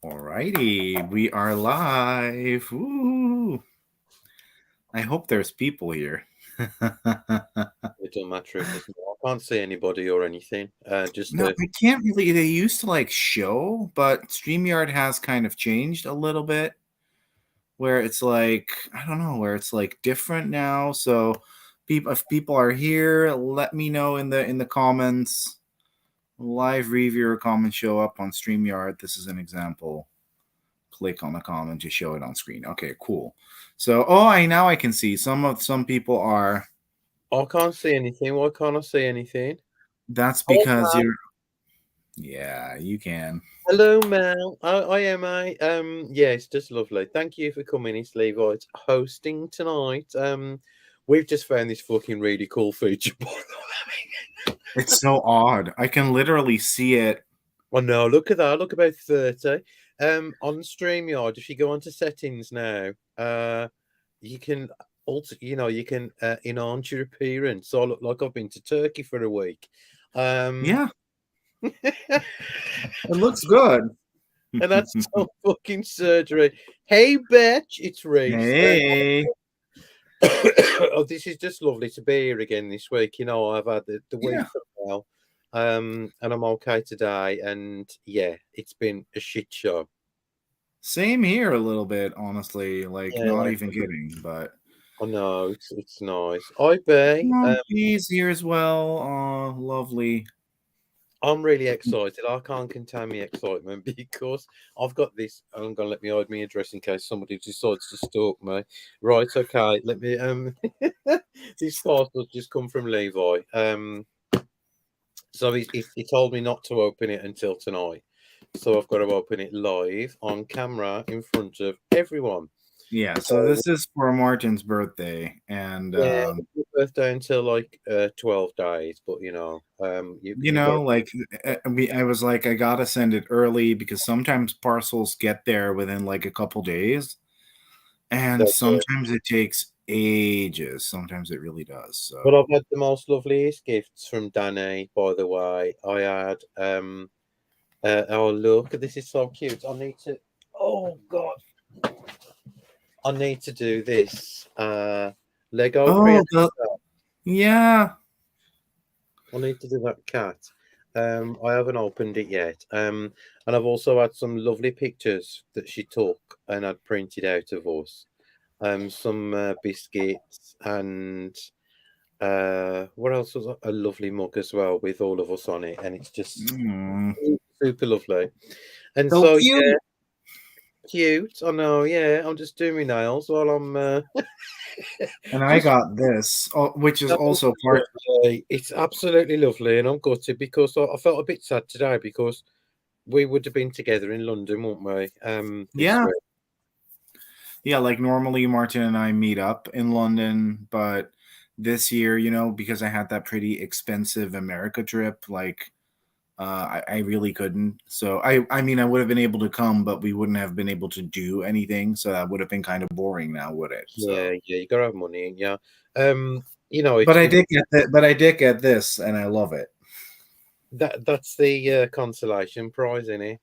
Alrighty, we are live. Woo. I hope there's people here. It don't matter if there's no, I can't see anybody or anything. Just No, I can't really. They used to like show, but StreamYard has kind of changed a little bit where it's like, I don't know, where it's like different now. So if people are here, let me know in the comments. Live reviewer comments show up on StreamYard. This is an example. Click on the comment to show it on screen. Okay, cool. So, now I can see some people are. I can't see anything. Why can't I see anything? That's Oh, because Mel. you're. Yeah, you can. Hello, Mel. I am I. Yeah, it's just lovely. Thank you for coming. It's Levi. It's hosting tonight. We've just found this fucking really cool feature. It's so odd. I can literally see it. Oh no, look at that. Look about 30. On StreamYard, if you go onto settings now, you can also, you can enhance your appearance. So I look like I've been to Turkey for a week. Yeah, And it looks good. that's some fucking surgery. Hey, bitch, it's Reese. Hey. Oh, this is just lovely to be here again this week. I've had the week Yeah. now, and I'm okay today. And yeah, it's been a shit show. Same here a little bit, honestly. Like, not Yeah, even kidding, but. I know it's nice. I be. Oh, geez, here as well. Oh, lovely. I'm really excited. I can't contain my excitement because I've got this. I'm gonna let me hide my address in case somebody decides to stalk me. Right, okay. Let me this parcel's just come from Levi. So he told me not to open it until tonight. So I've got to open it live on camera in front of everyone. Yeah, so So this is for Martin's birthday, and yeah, it's your birthday until like 12 days, but you got like I was like, I gotta send it early because sometimes parcels get there within like a couple days, and to. sometimes it takes ages. Sometimes it really does. But I've So had the most loveliest gifts from Danny, by the way. I had oh look, this is so cute. I need to oh god. I need to do this. Lego oh, creator. yeah, I need to do that cat. I haven't opened it yet. And I've also had some lovely pictures that she took and had printed out of us. Some biscuits and what else was a lovely mug as well with all of us on it, and it's just mm, super lovely. And so so yeah, cute. cute. I know. Yeah, I'm just doing my nails while I'm And I just. got this, which is No, also it's part. lovely. It's absolutely lovely, and I'm gutted because I felt a bit sad today because we would have been together in London, wouldn't we? This Yeah, week. yeah. Like normally, Martin and I meet up in London, but this year, because I had that pretty expensive America trip, like I really couldn't. So I mean, I would have been able to come, but we wouldn't have been able to do anything. So that would have been kind of boring now, would it? Yeah, So, yeah, you gotta have money, yeah. but I It's did get that. But I did get this, and I love it that's the consolation prize, isn't it?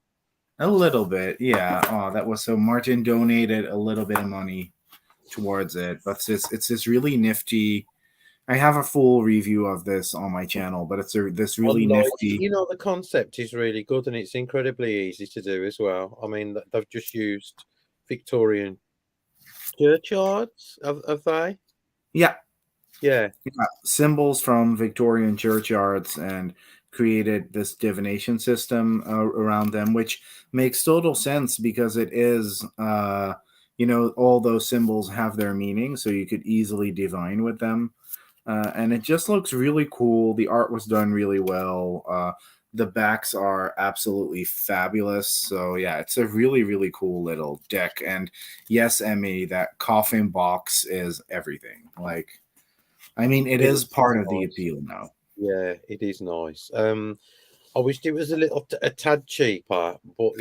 a little bit. Yeah. Oh, that was so. Martin donated a little bit of money towards it, but it's this really nifty. I have a full review of this on my channel, but it's this I really like it. nifty. The concept is really good and it's incredibly easy to do as well. I mean, they've just used Victorian churchyards, have they? Yeah, Yeah. yeah, symbols from Victorian churchyards and created this divination system around them, which makes total sense because it is, all those symbols have their meaning, so you could easily divine with them. And it just looks really cool. The art was done really well. The backs are absolutely fabulous. So yeah, it's a really, really cool little deck. And yes, Emmy, that coffin box is everything. Like, I mean, it It is is part of the nice. appeal now. Yeah, it is nice. I wished it was a tad cheaper, but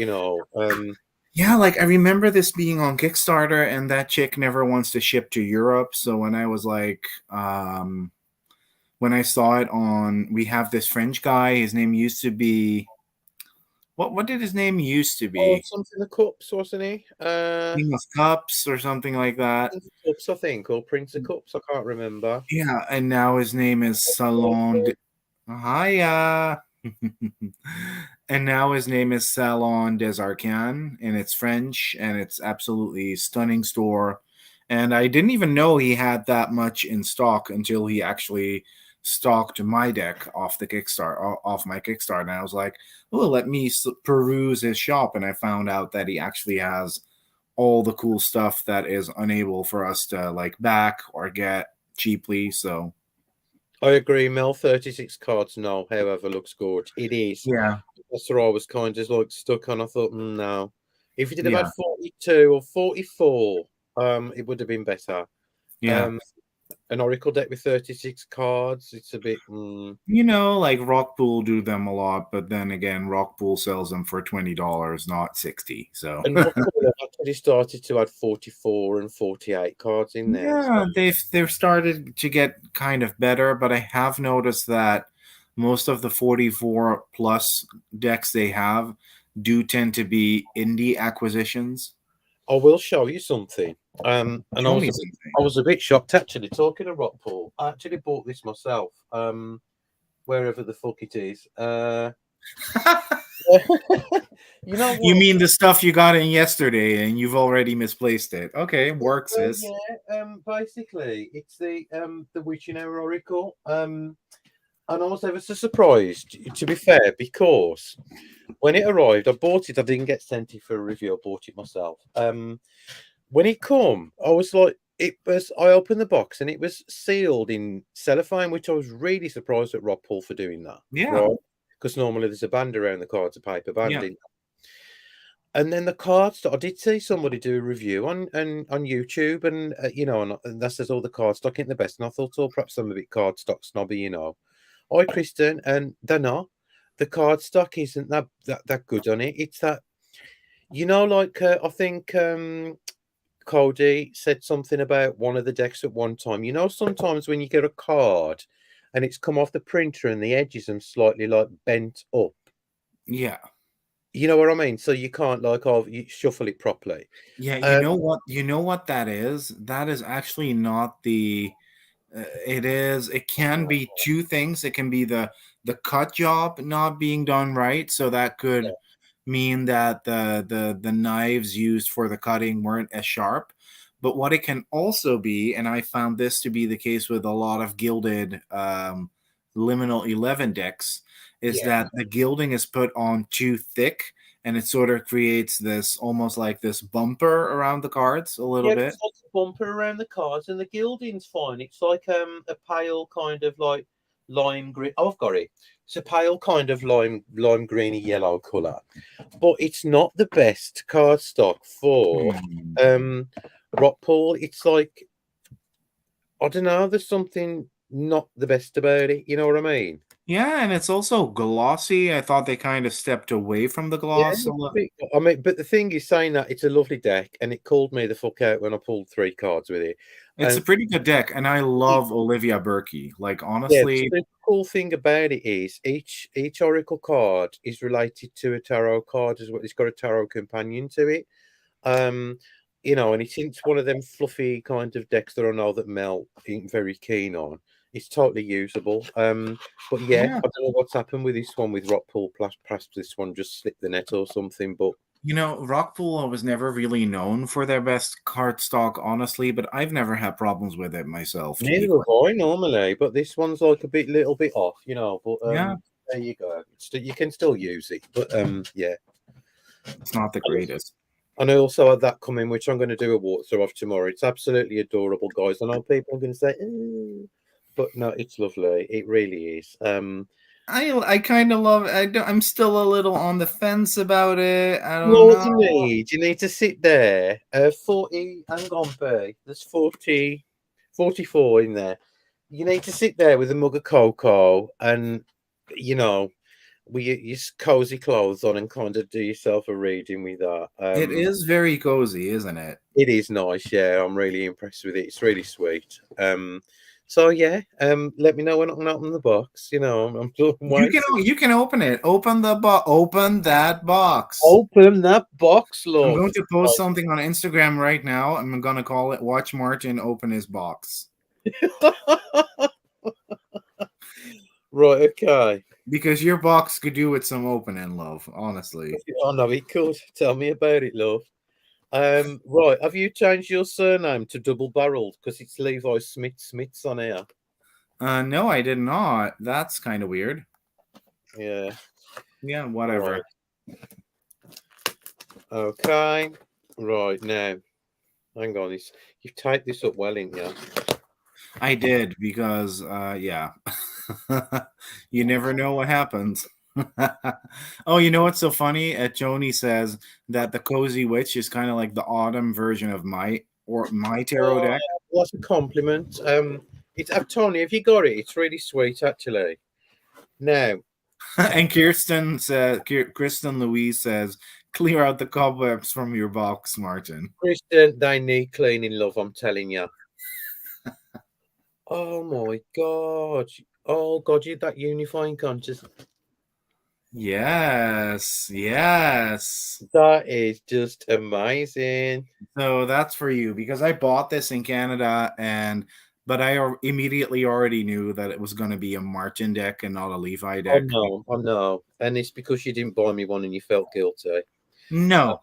Yeah, like I remember this being on Kickstarter, and that chick never wants to ship to Europe. So when I was like, when I saw it on, we have this French guy. His name used to be, What did his name used to Oh, be? something the Cups, wasn't he? King of Cups or something like that. King of Cups, I think, or Prince of Cups. I can't remember. Yeah, and now his name is Salon. Hiya. And now his name is Salon des Arcanes, and it's French, and it's absolutely stunning store. And I didn't even know he had that much in stock until he actually stocked my deck off the Kickstarter, off my Kickstarter. And I was like, "Oh, let me peruse his shop," and I found out that he actually has all the cool stuff that is unable for us to like back or get cheaply. So I agree. Mel 36 cards, no, however, looks good. It is. yeah, That's where I was kind of like stuck on. I thought, no. If you did about yeah, 42 or 44, it would have been better. yeah. Um, an Oracle deck with 36 cards, it's a bit. Like Rockpool do them a lot, but then again, Rockpool sells them for $20, not 60. So And Rockpool have actually started to add 44 and 48 cards in there. So yeah, they've started to get kind of better, but I have noticed that most of the 44 plus decks they have do tend to be indie acquisitions. I will show you something. And Show me something. I was a bit shocked actually. Talking of Rockpool, I actually bought this myself. Wherever the fuck it is. You know You what? mean the stuff you got in yesterday and you've already misplaced it? Okay, works Well, is. yeah. Basically, it's the Witchin Oracle. And I was ever so surprised, to be fair, because when it arrived, I bought it. I didn't get sent it for a review. I bought it myself. When it come, I was like, it was. I opened the box and it was sealed in cellophane, which I was really surprised at Rob Paul for doing that. Yeah, Right? Because normally there's a band around the cards, a paper yeah, band. And then the cards, I did see somebody do a review on YouTube, and and that says all the card stock ain't the best. And I thought, oh, perhaps I'm a bit card stock snobby, Hi, Kristen, and they're not. The card stock isn't that good on it. It's that like I think Cody said something about one of the decks at one time. Sometimes when you get a card and it's come off the printer and the edges are slightly like bent up. yeah. You know what I mean? So you can't you shuffle it properly. Yeah, you Um, know what? You know what that is? That is actually not the it can be two things. It can be the cut job not being done right, so that yeah, could mean that the knives used for the cutting weren't as sharp. But what it can also be, and I found this to be the case with a lot of gilded liminal 11 decks, is yeah. that the gilding is put on too thick, and it sort of creates this almost like this bumper around the cards a little Yeah, bit. it's like a bumper around the cards, and the gilding's fine. It's like a pale kind of like lime green. Oh, I've got it. It's a pale kind of lime greeny yellow colour, but it's not the best card stock for Hmm. rock pool. It's like I don't know. There's something not the best about it. You know what I mean? Yeah, and it's also glossy. I thought they kind of stepped away from the Yeah, gloss a it's a little. bit, I mean, but the thing is, saying that it's a lovely deck, and it called me the fuck out when I pulled three cards with it. It's a pretty good deck, and I love Olivia Berkey. Like Yeah, honestly, the cool thing about it is each Oracle card is related to a tarot card as well. It's got a tarot companion to it. Um, and it's one of them fluffy kind of decks that I know that Mel ain't very keen on. It's totally usable. But yeah, yeah. I don't know what's happened with this one with Rockpool. Perhaps this one just slipped the net or something. But Rockpool was never really known for their best card stock, honestly, but I've never had problems with it myself, to be neither quite. have I normally. But this one's like little bit off. But Yeah, there you go. You can still use it. But yeah. it's not the greatest. And I also had that coming, which I'm going to do a walkthrough of tomorrow. It's absolutely adorable, guys. I know people are going to say, but no, it's lovely. It really is. I kind of love. I'm still a little on the fence about it. I Well, don't what know. you need, you need to sit there. 40, hang on, B. There's 44 in there. You need to sit there with a mug of cocoa and, you know, with your cozy clothes on and kind of do yourself a reading with that. It is very cozy, isn't it? It is nice, yeah. I'm really impressed with it. It's really sweet. So yeah, let me know when I can open the box. I'm waiting. You can open it. Open that box. Open that box, I'm love. going to post something on Instagram right now. I'm going to call it "Watch Martin Open His Box" Right, okay. because your box could do with some opening, love. Honestly, Oh no, it could. Tell me about it, love. Right, have you changed your surname to double barreled? Because it's Levi Smith's on here. no, I did not. That's kind of weird. Yeah, Yeah, right. whatever. Okay. Right, now, hang on. You've typed this up well, ain't you? I did because, yeah, you never know what happens. Oh, you know what's so funny? Joni says that the Cozy Witch is kind of like the autumn version of my tarot Oh, deck. what a compliment. Tony, have you got it? It's really sweet, actually. Now, And Kristen Louise says, clear out the cobwebs from your box, Martin. Christian, they need cleaning, love, I'm telling you. Oh my God. Oh God, you that unifying conscious. Yes, yes. That is just amazing. So that's for you because I bought this in Canada but immediately already knew that it was going to be a Martin deck and not a Levi I deck. know, I know. And it's because you didn't buy me one and you felt guilty. No.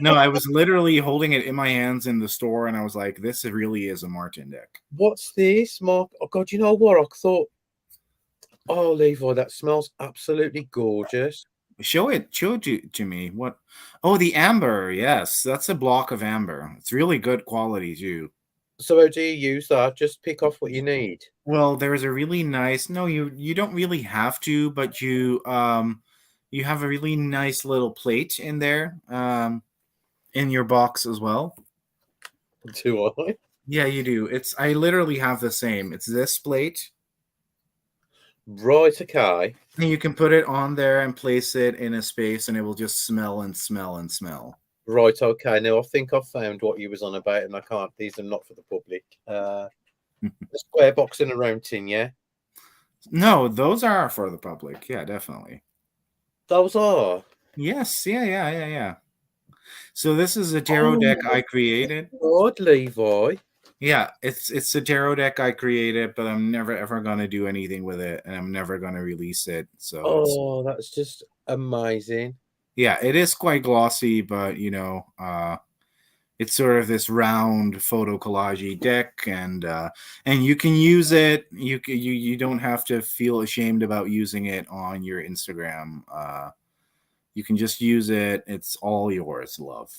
No, I was literally holding it in my hands in the store and I was like, this really is a Martin deck. What's this, Mark? Oh God, you know what? I thought, oh Levi, that smells absolutely gorgeous. Show it to me. What? Oh, the amber. Yes, that's a block of amber. It's really good quality too. So how do you use that? Just pick off what you need. Well, there's a really nice. No, you don't really have to, but you have a really nice little plate in there in your box as well. Do I? Yeah, you do. I literally have the same. It's this plate, Right, okay. and you can put it on there and place it in a space, and it will just smell and smell and smell. Right, okay. Now I think I've found what you was on about, and I can't. These are not for the public. The square box in a round tin, yeah. No, those are for the public. Yeah, definitely. Those are. Yes, yeah. So this is a tarot Oh deck my I created. God, Levi. Yeah, it's a tarot deck I created, but I'm never ever gonna do anything with it, and I'm never gonna release it. So Oh, that's just amazing. yeah, it is quite glossy, but it's sort of this round photo collage deck, and you can use it. You don't have to feel ashamed about using it on your Instagram. You can just use it. It's all yours, love.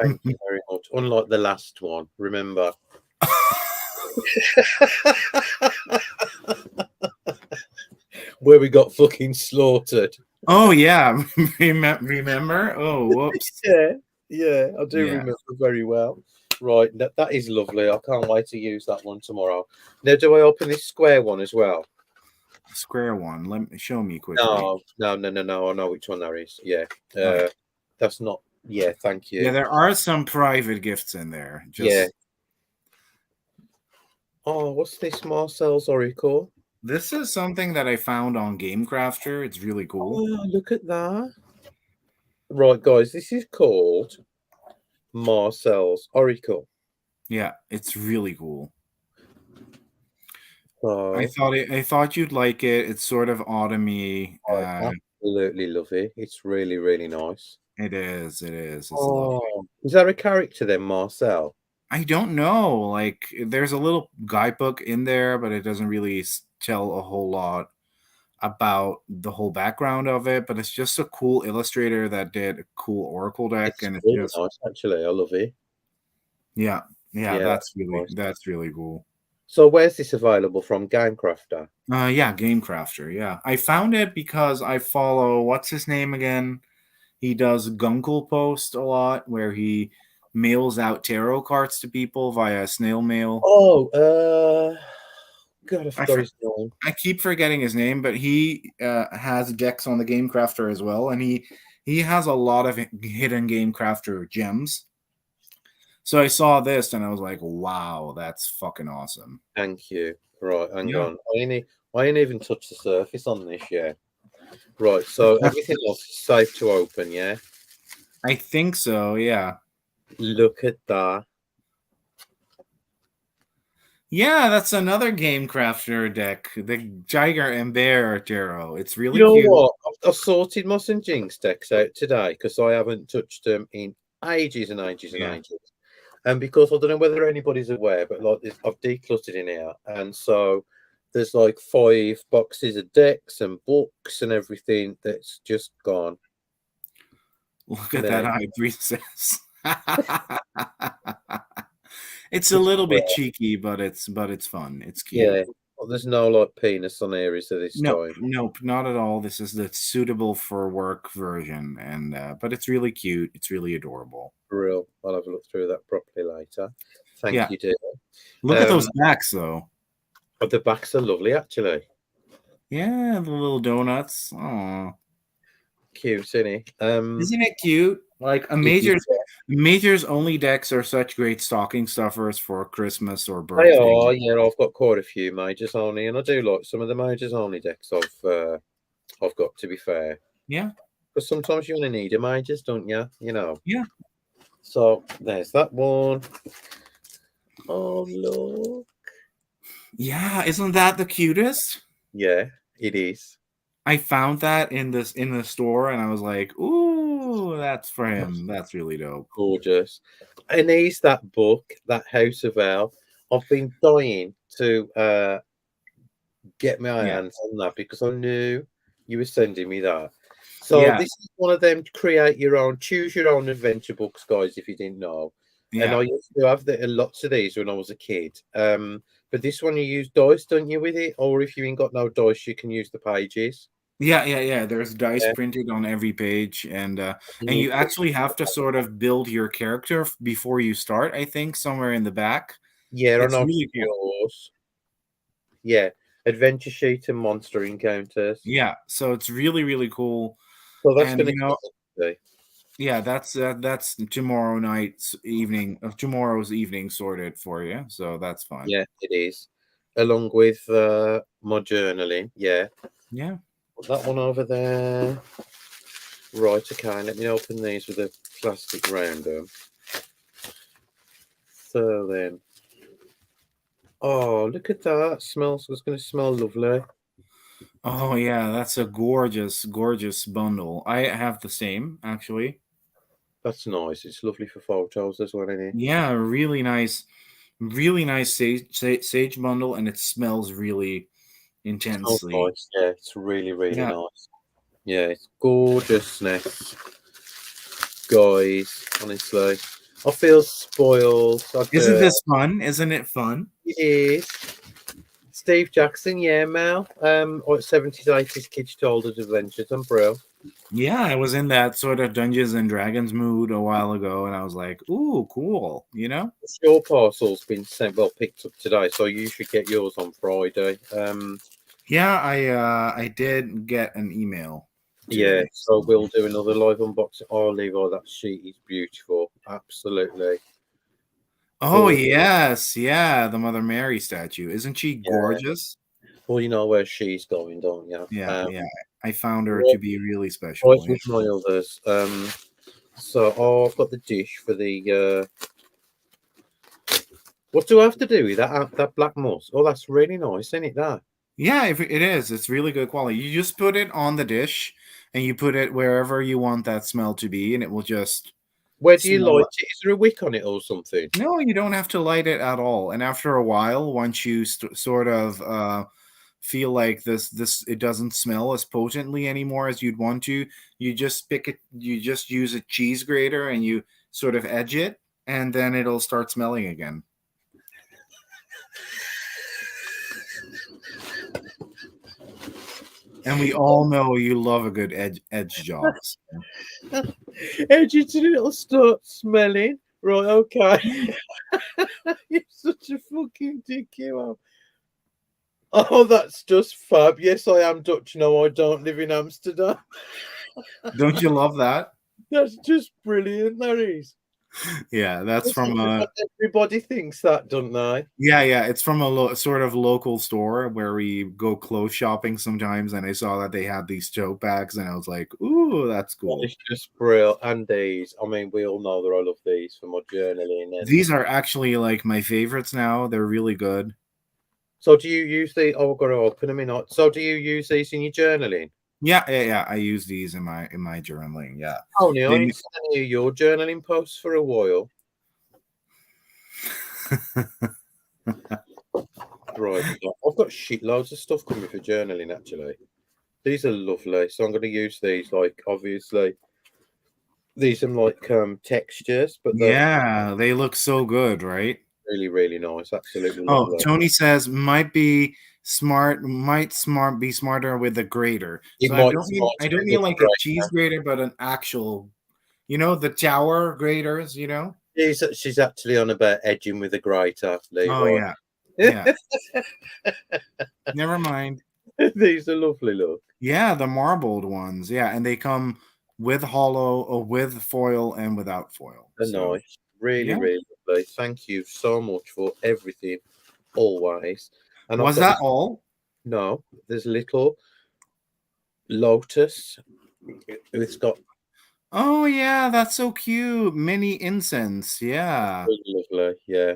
Thank you very much. Unlike the last one, remember. Where we got fucking slaughtered. Oh yeah, remember? Oh, whoops. Yeah, yeah, I do Yeah, remember very well. Right, that is lovely. I can't wait to use that one tomorrow. Now, do I open this square one as well? square one. Let me show me quickly. No. I know which one that is. Yeah, Oh yeah, that's not. Yeah, thank yeah. you. There are some private gifts in there. Yeah. Just Oh, what's this Marcel's Oracle? this is something that I found on Game Crafter. It's really cool. Oh, look at that. Right, guys, this is called Marcel's Oracle. Yeah, it's really cool. So I thought you'd like it. It's sort of autumny. I absolutely love it. It's really, really nice. It is. It is. It's lovely. Oh, is there a character then, Marcel? I don't know. Like, there's a little guidebook in there, but it doesn't really tell a whole lot about the whole background of it. But it's just a cool illustrator that did a cool Oracle deck, It's and it's really just nice, actually. I love it. yeah, yeah. Yeah, that's nice. That's really cool. So, where's this available from? Gamecrafter. Yeah, Game Crafter. Yeah, I found it because I follow what's his name again. He does Gunkel Post a lot, where he mails out tarot cards to people via snail mail. Oh, God, I I forgot for, his name. I keep forgetting his name, but he has decks on the Game Crafter as well, and he has a lot of hidden Game Crafter gems. So I saw this and I was like, wow, that's fucking awesome. Thank you. Right, hang Yeah, on. I ain't even touched the surface on this yet. Right, so everything else is safe to open, yeah? I think so. Yeah. Look at that. Yeah, that's another Game Crafter deck, the Jiger and Bear Tarot. It's You really know cute. what? I've sorted my St. Jinx decks out today because I haven't touched them in ages and ages and Yeah. ages. And because I don't know whether anybody's aware, but like I've decluttered in here, and so there's like 5 boxes of decks and books and everything that's just gone. Look at that There, high priestess. It's a it's little bit brilliant. cheeky, but it's fun. It's cute. Yeah. Well, there's no like penis on here, is there this Nope, time? nope, not at all. This is the suitable for work version, and but it's really cute. It's really adorable. For real. I'll have a look through that properly later. Thank Yeah, you, dear. look at those backs though. Oh, the backs are lovely, actually. Yeah, the little donuts. Oh, Cute, isn't it? isn't it cute? Like a It is. majors only decks are such great stocking stuffers for Christmas or They birthday. are, yeah. I've got quite a few majors only, and I do like some of the majors only decks. I've got to be fair, Yeah, because sometimes you only need a majors, don't you? You know. yeah, So there's that one. Oh look, yeah. Isn't that the cutest? yeah, it is. I found that in the store, and I was like, "Ooh, that's for him. That's really dope." Gorgeous. And he's that book, that House of L. I've been dying to get my Yeah, hands on that because I knew you were sending me that. So yeah, this is one of them create your own, choose your own adventure books, guys, if you didn't know. And yeah. I used to have lots of these when I was a kid. But this one you use dice, don't you, with it? Or if you ain't got no dice, you can use the pages. Yeah, yeah, yeah. There's dice Yeah. printed on every page, And and you you put, actually have to sort of build your character before you start. I think somewhere in the back. yeah, I It's know really cool. yours. Yeah. Adventure sheet and monster encounters. Yeah, so it's really really cool. So that's And gonna come today. yeah, that's tomorrow night's evening of tomorrow's evening sorted for you. So that's fun. Yeah, it is. Along with my journaling. Yeah. Yeah. Put that one over there. Right, okay, let me open these with a plastic round them. So then, oh, look at that. Smells, it's going to smell lovely. Oh yeah, that's a gorgeous, gorgeous bundle. I have the same actually. That's nice. It's lovely for photos as well, isn't it? Yeah, really nice sage bundle, and it smells really Smells intensely. nice. Yeah, it's really, really Yeah, nice. Yeah, it's gorgeousness, guys. Honestly, I feel spoiled. I isn't do. this fun? Isn't it fun? It is. Steve Jackson, yeah, Mel. Or 70s, 80s kids childhood adventures. I'm bro. Yeah, I was in that sort of Dungeons and Dragons mood a while ago, and I was like, "Ooh, cool," you know? Your parcel's been sent, well, picked up today, so you should get yours on Friday. Yeah, I did get an email Yeah, today. so we'll do another live unboxing. Oh, Levi, that sheet is beautiful. Absolutely. Oh Cool. yes, yeah, the Mother Mary statue. Isn't she Yeah. gorgeous? Well, you know where she's going, don't you? Yeah, yeah. I found her Right to be really right special. Yeah. with my others. So oh, I've got the dish for the what do I have to do with that black moss? Oh, that's really nice, isn't it? That. Yeah, if it is. It's really good quality. You just put it on the dish and you put it wherever you want that smell to be, and it will just Where do you smell. light it? Is there a wick on it or something? No, you don't have to light it at all. And after a while, once you sort of feel like this it doesn't smell as potently anymore as you'd want to, you just pick it. You just use a cheese grater and you sort of edge it, and then it'll start smelling again. And we all know you love a good edge job. So. Edgerton, it'll start smelling. Right, okay. You're such a fucking dick, you are. Oh, that's just fab. Yes, I am Dutch. No, I don't live in Amsterdam. Don't you love that? That's just brilliant, that is. Yeah, that's from a Everybody thinks that, don't they? yeah, yeah, it's from a sort of local store where we go clothes shopping sometimes, and I saw that they had these tote bags, and I was like, "Ooh, that's That cool." is just brilliant. And these, I mean, we all know that I love these for my journaling. And These are actually like my favorites now. They're really good. so, do you use the? Oh, I've got to open them in. So, do you use these in your journaling? Yeah, yeah, yeah. I use these in my journaling. Yeah, Tony, I they. ain't seen any of your journaling posts for a while. Right, I've got shitloads of stuff coming for journaling actually. These are lovely, so I'm going to use these. Like, obviously, these are like textures, but they're Yeah, they look so good, right? really, really nice. Absolutely Oh, lovely. Tony says might be smart, might smart be smarter with a grater. It So might I smart don't with mean like a cheese great. grater, but an actual, the tower graters, She's actually on about edging with a grater, Oh Levi. yeah, yeah. Never mind. These are lovely. Look, Yeah, the marbled ones. Yeah, and they come with hollow or with foil and without foil. they're So nice. Really, yeah. really lovely. Thank you so much for everything, always. And I've Was got that this. all? No, there's a little lotus. It's got Oh yeah, that's so cute. Mini incense. Yeah. really lovely. Yeah.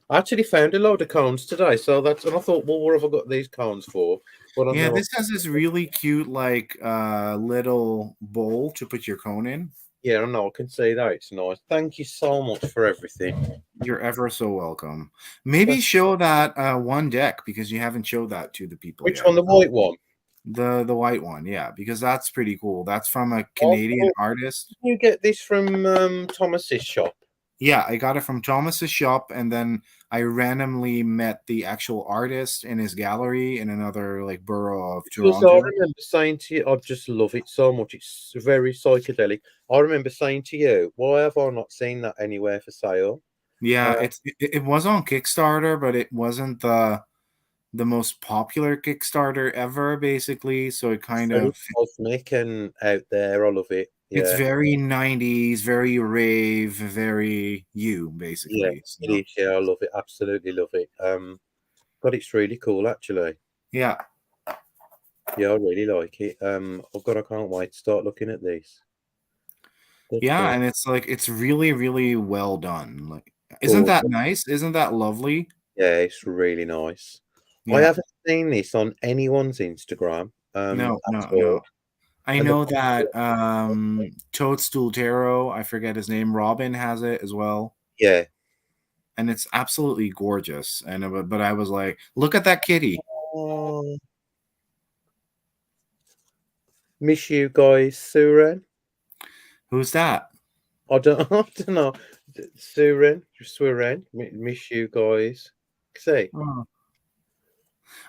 I actually found a load of cones today, so that's and I thought, well, what have I got these cones for? But I Yeah, know, this has this really cute like little bowl to put your cone in. yeah, I know, I can see that it's nice. Thank you so much for everything. You're ever so welcome. Maybe That's show that one deck because you haven't showed that to the people which yet. one, the white one? The white one, yeah, because that's pretty cool. That's from a Oh, Canadian cool. artist. Did you get this from Thomas's shop? Yeah, I got it from Thomas's shop, and then I randomly met the actual artist in his gallery in another like borough of Because I Toronto. remember saying to you, I just love it so much. It's very psychedelic. I remember saying to you, why have I not seen that anywhere for sale? Yeah, Uh, it was on Kickstarter, but it wasn't the most popular Kickstarter ever, basically. So it it's kind very of cosmic and out there. I love it. it's Yeah. very 90s, very rave, very you, Yeah, basically. it So is. Yeah, I love it. Absolutely love it. But it's really cool actually. yeah, Yeah, I really like it. Oh God, I can't wait to start looking at these. They're yeah, cool. and it's like it's really, really well done. Like, isn't that Gorgeous. nice? Isn't that lovely? Yeah, it's really nice. I Yeah. haven't seen this on anyone's Instagram No, at no, all. no. I And the know that Toadstool Tarot, I forget his name, Robin has it as well. yeah. And it's absolutely gorgeous. And but I was like, look at that kitty. Oh, miss you guys, Suren. Who's that? I don't, I don't know. Suren. Miss you guys. See, Oh.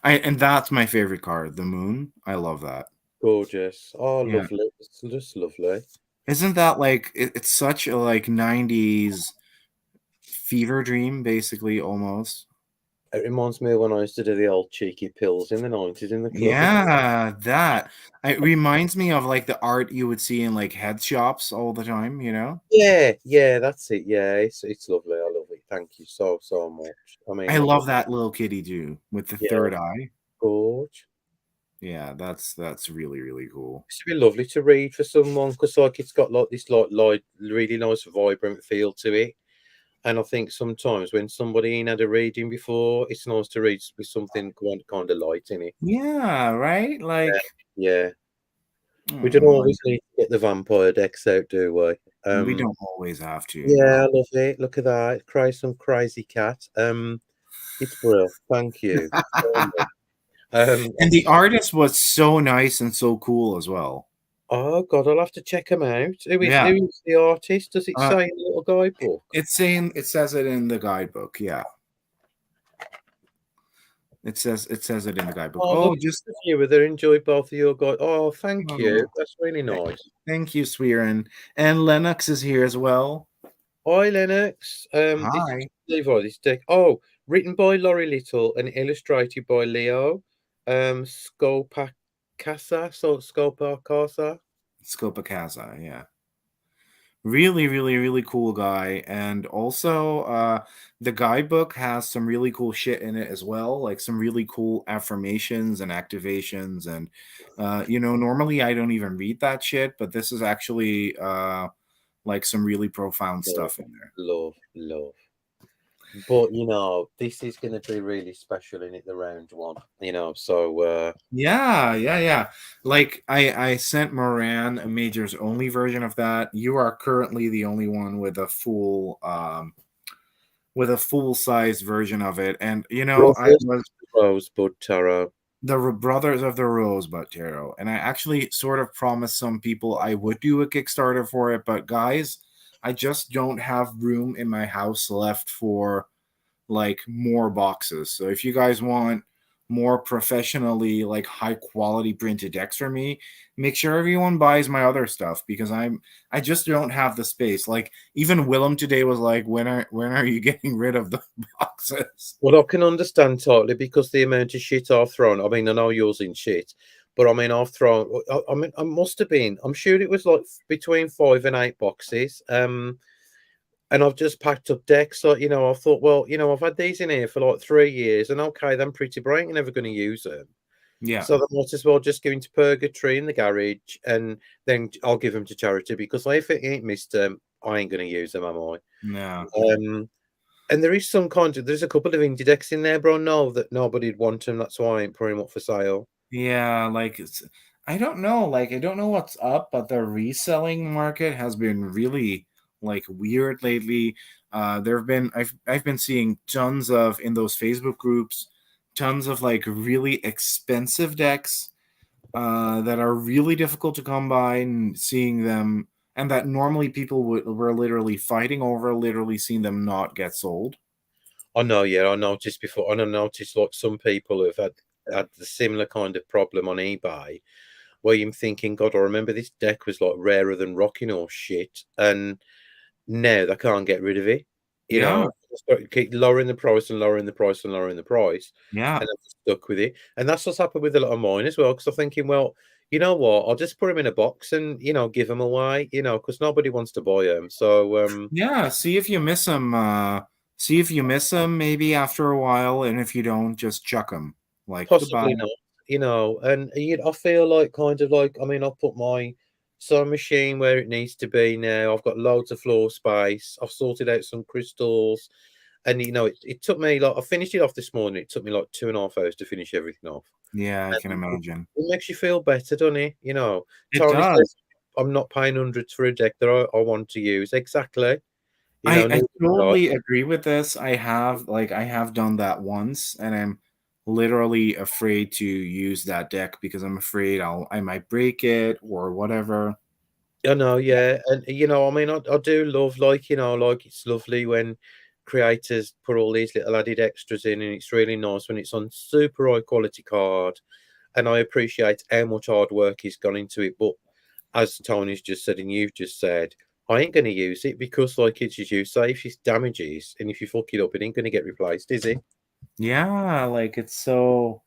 And that's my favorite card, the moon. I love that. gorgeous. Oh, Yeah. lovely. It's just lovely. Isn't that like it's such a like 90s fever dream, basically almost. It reminds me of when I used to do the old cheeky pills in the 90s in the club. Yeah, that. It reminds me of like the art you would see in like head shops all the time. Yeah, yeah, that's it. Yeah, it's lovely. I love it. Thank you so, so much. I mean, I I just, love that little kitty too with the yeah, third eye. gorge. Yeah, that's really, really cool. It's be lovely to read for someone because, like, it's got like this, like, light, really nice, vibrant feel to it. And I think sometimes when somebody ain't had a reading before, it's nice to read with something kind of light in it. Yeah, right? Yeah, Like, yeah. We don't oh, always need to get the vampire decks out, do we? we don't always have to, Yeah, I no. love it. Look at that. Cry some crazy cat. It's brilliant. Thank you so much. And the artist was so nice and so cool as well. Oh God, I'll have to check them out. Yeah. Who is the artist? Does it Uh, say in the little guidebook? it says it in the guidebook. Yeah. It says it in the guidebook. Oh, look, Oh, just the viewer that enjoyed both of your guys. Oh, thank you. oh, That's really th- nice. thank you, Sweerin. And Lennox is here as well. Hi, Lennox. This is Hi. Levi. This deck. Oh, written by Laurie Little and illustrated by Leo. Sculpacasa. So Sculpacasa. Scopacasa, yeah. Really, really, really cool guy. And also, the guidebook has some really cool shit in it as well, like some really cool affirmations and activations. And, normally I don't even read that shit, but this is actually like some really profound Love, stuff in there. love, love. But this is going to be really special in it, the round one. So Yeah, yeah, yeah. Like I sent Moran a majors only version of that. You are currently the only one with a full size version of it. And I Brothers was Rosebud Tarot. the Brothers of the Rosebud Tarot, and I actually sort of promised some people I would do a Kickstarter for it, but guys, I just don't have room in my house left for like more boxes. So if you guys want more professionally like high quality printed decks for me, make sure everyone buys my other stuff because I just don't have the space. Like even Willem today was like, when are you getting rid of the boxes? Well, I can understand totally because the amount of shit I've thrown. I mean, I know yours in shit, but I mean, I've thrown. I mean, I must have been. I'm sure it was like between 5 and 8 boxes. And I've just packed up decks. So I thought, well, I've had these in here for like 3 years, and okay, they're pretty bright. You're never going to use them. Yeah. So I might as well just give them to purgatory in the garage, and then I'll give them to charity because if it ain't missed them, I ain't going to use them, am I? Yeah. And there is there's a couple of indie decks in there, bro. No, that nobody'd want them. That's why I ain't putting them up for sale. Yeah, like I don't know, like I don't know what's up, but the reselling market has been really like weird lately. There have been I've been seeing tons of in those Facebook groups, tons of like really expensive decks that are really difficult to come by, and seeing them, and that normally people were literally fighting over, literally seeing them not get sold. I know, yeah, I noticed before, and I noticed like some people have had the similar kind of problem on eBay, where you're thinking, God, I remember this deck was like rarer than rocking or shit, and now they can't get rid of it. Yeah, Keep lowering the price and lowering the price and lowering the price, yeah. and I'm stuck with it. And that's what's happened with a lot of mine as well. Because I'm thinking, well, you know what? I'll just put them in a box and give them away. Because nobody wants to buy them. So Yeah, see if you miss them. See if you miss them maybe after a while, and if you don't, just chuck them. Like possibly goodbye. not. And I feel like kind of like I mean, I've put my sewing machine where it needs to be now. I've got loads of floor space. I've sorted out some crystals. And it took me like I finished it off this morning. It took me like 2.5 hours to finish everything off. Yeah, I can And imagine. it makes you feel better, doesn't it? It Tony does. says I'm not paying hundreds for a deck that I want to use. Exactly. I Neither am I. totally agree with this. I have done that once, and I'm literally afraid to use that deck because I'm afraid I might break it or whatever. I know, yeah. And I mean I do love like, like it's lovely when creators put all these little added extras in and it's really nice when it's on super high quality card. And I appreciate how much hard work is gone into it. But as Tony's just said and you've just said, I ain't going to use it because, like it's as you say, if it damages and if you fuck it up, it ain't going to get replaced, is it? Yeah, like it's so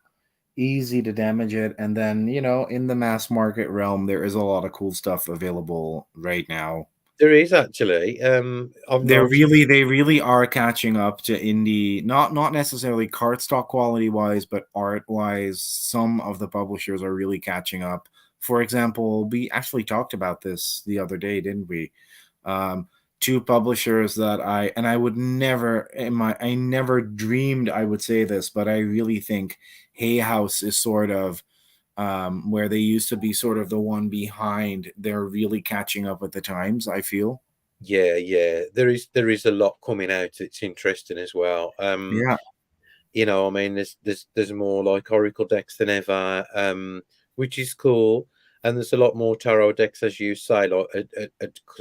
easy to damage it, and then in the mass market realm there is a lot of cool stuff available right now. There is actually. I've they noticed. really they really are catching up to indie, not necessarily cardstock quality wise, but art wise. Some of the publishers are really catching up. For example, we actually talked about this the other day, didn't we? um, Two publishers that I would never I never dreamed I would say this, but I really think Hay House is sort of where they used to be sort of the one behind. They're really catching up with the times, I feel. Yeah, yeah. There is a lot coming out. It's interesting as well. Yeah. I mean, there's more like Oracle decks than ever, which is cool. And there's a lot more tarot decks, as you say, like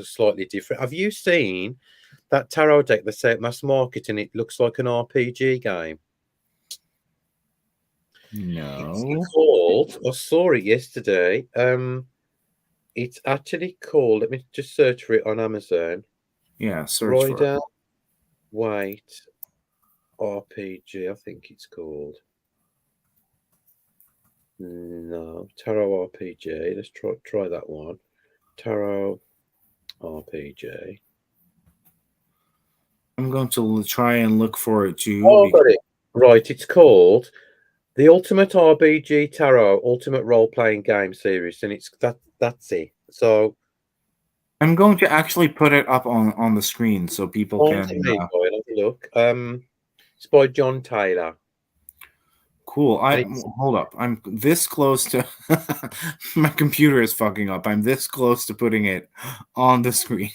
slightly different. Have you seen that tarot deck that's out mass market and it looks like an RPG game? It's No. called. I saw it yesterday. It's actually called. Let me just search for it on Amazon. Yeah, search for it. Rider White RPG. I think it's called. No, Tarot RPG. Let's try that one. Tarot RPG. I'm going to try and look for it too. Oh, I've got it. Right, it's called the Ultimate RPG Tarot Ultimate Role Playing Game Series, and it's that's it. So I'm going to actually put it up on the screen so people on can. to me, boy. Have a look. It's by John Taylor, Cool. and it's Hold up. I'm this close to my computer is fucking up. I'm this close to putting it on the screen.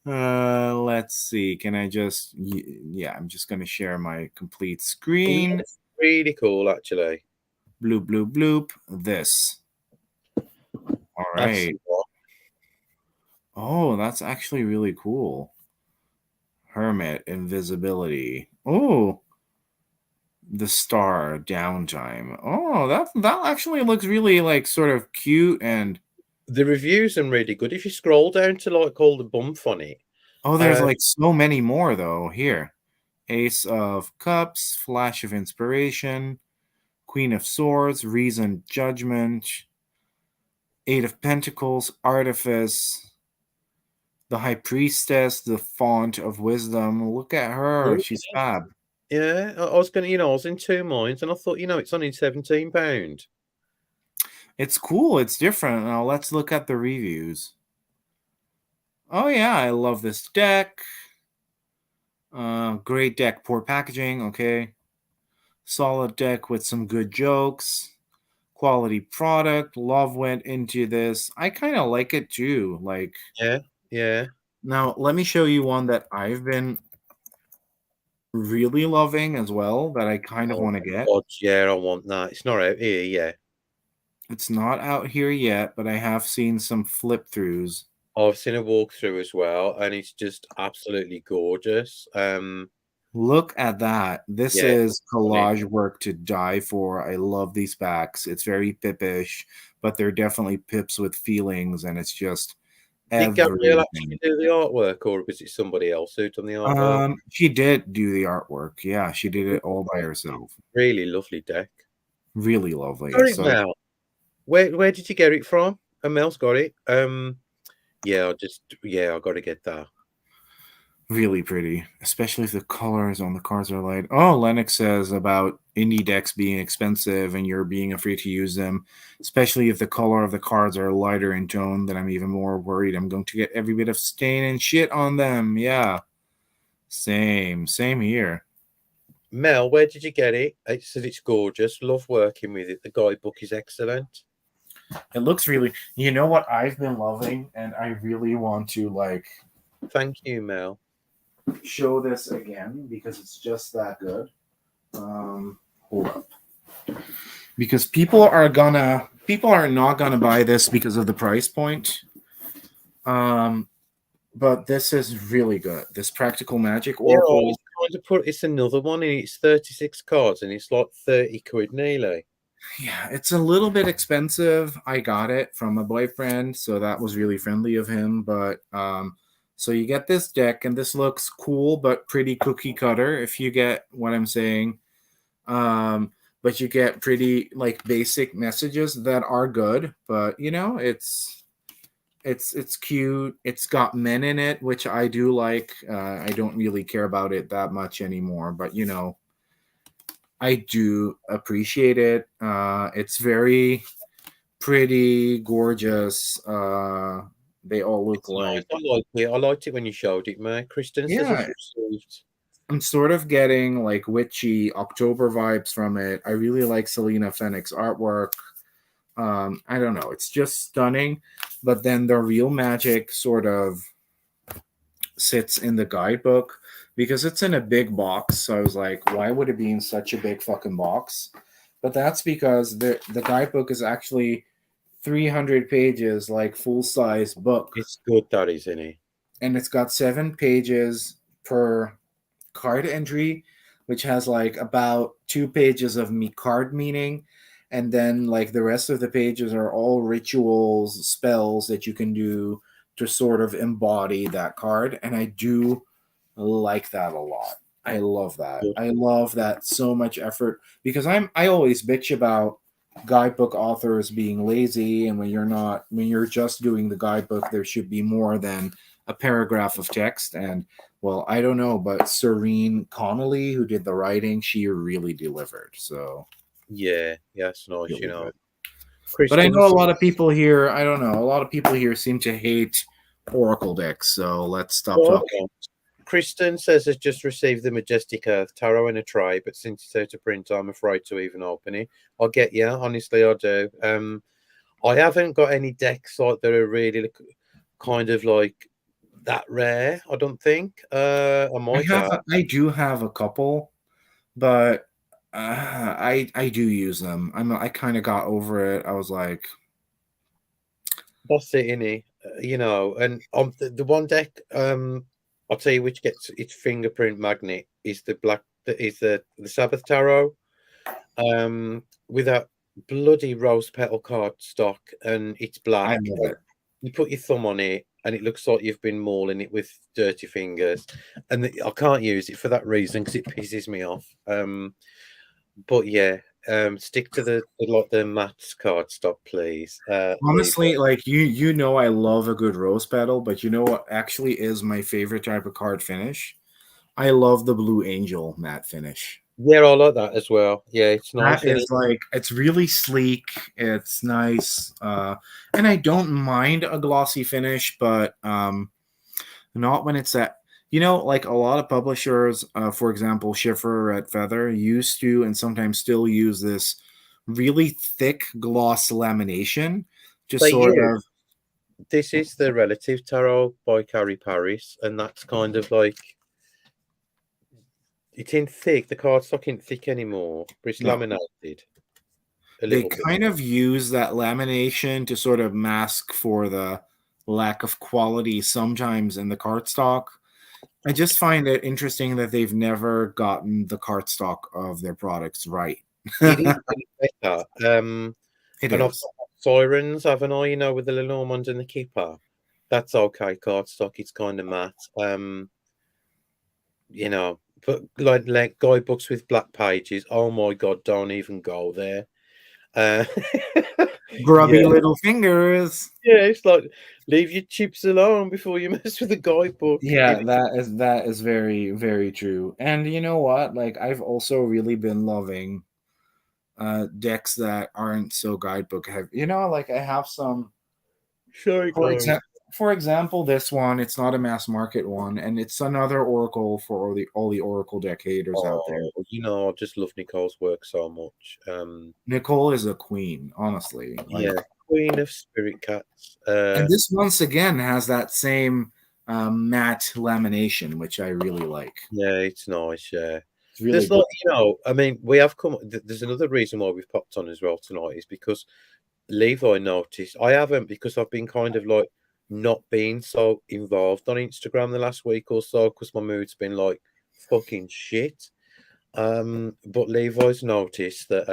Let's see. Can I just yeah, I'm just going to share my complete screen. it's really cool, actually. Bloop bloop bloop. This. All That's right. Oh, that's actually really cool. Hermit invisibility. Oh, the star downtime. Oh, that actually looks really like sort of cute and the reviews are really good. If you scroll down to like all the bump on it, oh, there's uh, like so many more though. Here. Ace of Cups, Flash of Inspiration, Queen of Swords, Reason, Judgment, Eight of Pentacles, Artifice, the High Priestess, the Font of Wisdom. Look at her. oh, She's fab. yeah, I was gonna, I was in two minds, and I thought, it's only £17. It's cool. It's different. Now let's look at the reviews. Oh yeah, I love this deck. Great deck, poor packaging. Okay, solid deck with some good jokes. Quality product. Love went into this. I kind of like it too. Like Yeah, yeah. now, let me show you one that I've been really loving as well that I kind of Oh want to my get. God, yeah, I want that. It's not out here yet. It's not out here yet, but I have seen some flip throughs. I've seen a walkthrough as well, and it's just absolutely gorgeous. Look at that. This Yeah, is stunning. collage work to die for. I love these packs. It's very pippish, but they're definitely pips with feelings, and it's just Did Gabrielle actually everything. do the artwork, or was it somebody else who done the artwork? She did do the artwork. Yeah, she did it all by herself. Really lovely deck. Really lovely. Got it, So Mel. Where did you get it from? Mel's got it. Yeah, I got to get that. really pretty, especially if the colors on the cards are light. Oh, Lennox says about indie decks being expensive and you're being afraid to use them, especially if the color of the cards are lighter in tone. Then I'm even more worried I'm going to get every bit of stain and shit on them. Yeah, same here. Mel, where did you get it? It said it's gorgeous. Love working with it. The guidebook is excellent. It looks really. You know what I've been loving, and I really want to like Thank you, Mel. show this again because it's just that good. Hold up. Because people are not gonna buy this because of the price point. But this is really good. This Practical Magic Yeah, Oracle. it's kind of it's another one, and it's 36 cards, and it's like 30 quid nearly. Yeah, it's a little bit expensive. I got it from a boyfriend, so that was really friendly of him. But so you get this deck, and this looks cool but pretty cookie cutter, if you get what I'm saying. Um, but you get pretty like basic messages that are good, but it's cute. It's got men in it, which I do like. I don't really care about it that much anymore, but I do appreciate it. It's very pretty, gorgeous. They all look It's nice. like I like it. I liked it when you showed it, man. Kristen says yeah. it's received. I'm sort of getting like witchy October vibes from it. I really like Selena Fennick's artwork. I don't know, it's just stunning. But then the real magic sort of sits in the guidebook because it's in a big box. So I was like, why would it be in such a big fucking box? But that's because the guidebook is actually 300 pages, like full size book, It's good that is in it. and it's got 7 pages per card entry, which has like about 2 pages of me card meaning, and then like the rest of the pages are all rituals, spells that you can do to sort of embody that card. And I do like that a lot. I love that. Good. I love that so much effort because I always bitch about guidebook authors being lazy, and when you're just doing the guidebook, there should be more than a paragraph of text. And well, I don't know, but Serene Connolly, who did the writing, she really delivered. So Yeah, yeah, it's nice, really good. But I know a Kristen's. lot of people here, I don't know, a lot of people here seem to hate Oracle decks. So let's stop Well, talking. Kristen says has just received the Majestic Earth Tarot in a tray, but since it's out of print, I'm afraid to even open it. I'll get you, honestly, I do. I haven't got any decks like that are really kind of like that rare. I don't think. I might have. I do have a couple, but I do use them. I kind of got over it. I was like, That's it, innit? And the one deck, I'll tell you which gets its fingerprint magnet is the black, is the Sabbath Tarot, with that bloody rose petal card stock, and it's I black. love And it. you put your thumb on it, and it looks like you've been mauling it with dirty fingers, and I can't use it for that reason because it pisses me off. But yeah, stick to the maths card stock, please. Leave. Honestly, like you know, I love a good rose petal, but you know what actually is my favorite type of card finish? I love the Blue Angel matte finish. Yeah, I like that as well. Yeah, it's That nice, isn't is it? like it's really sleek. It's nice, and I don't mind a glossy finish, but not when it's that. You know, like a lot of publishers, for example, Schiffer at Feather used to and sometimes still use this really thick gloss lamination, just They sort use of. this is the Relative Tarot by Carrie Paris, and that's kind of like it's in thick. The cardstock ain't thick anymore, but it's No, laminated a they little bit. kind of use that lamination to sort of mask for the lack of quality sometimes in the cardstock. I just find it interesting that they've never gotten the cardstock of their products right. It is getting better. It And I've is. got Sirens, haven't I? With the Lenormand and the Kipper. That's okay, cardstock. It's kind of matte. But like guidebooks with black pages. Oh my god, don't even go there. Uh, yeah, Grubby little fingers. yeah, it's like leave your chips alone before you mess with the guidebook. Yeah, that is very very true. And you know what? Like I've also really been loving decks that aren't so guidebook heavy. You know, like I have some Sorry, for guys. example for example, this one, it's not a mass market one, and it's another Oracle for all the Oracle deck haters out there. Oh, I just love Nicole's work so much. Nicole is a queen, honestly. Like, Yeah, Queen of Spirit Cats. and this once again has that same matte lamination, which I really like. Yeah, it's nice. Yeah, It's really there's like good. I mean, we have come. There's another reason why we've popped on as well tonight is because Levi noticed. I haven't because I've been kind of like not being so involved on Instagram the last week or so because my mood's been like fucking shit. But Levi's noticed that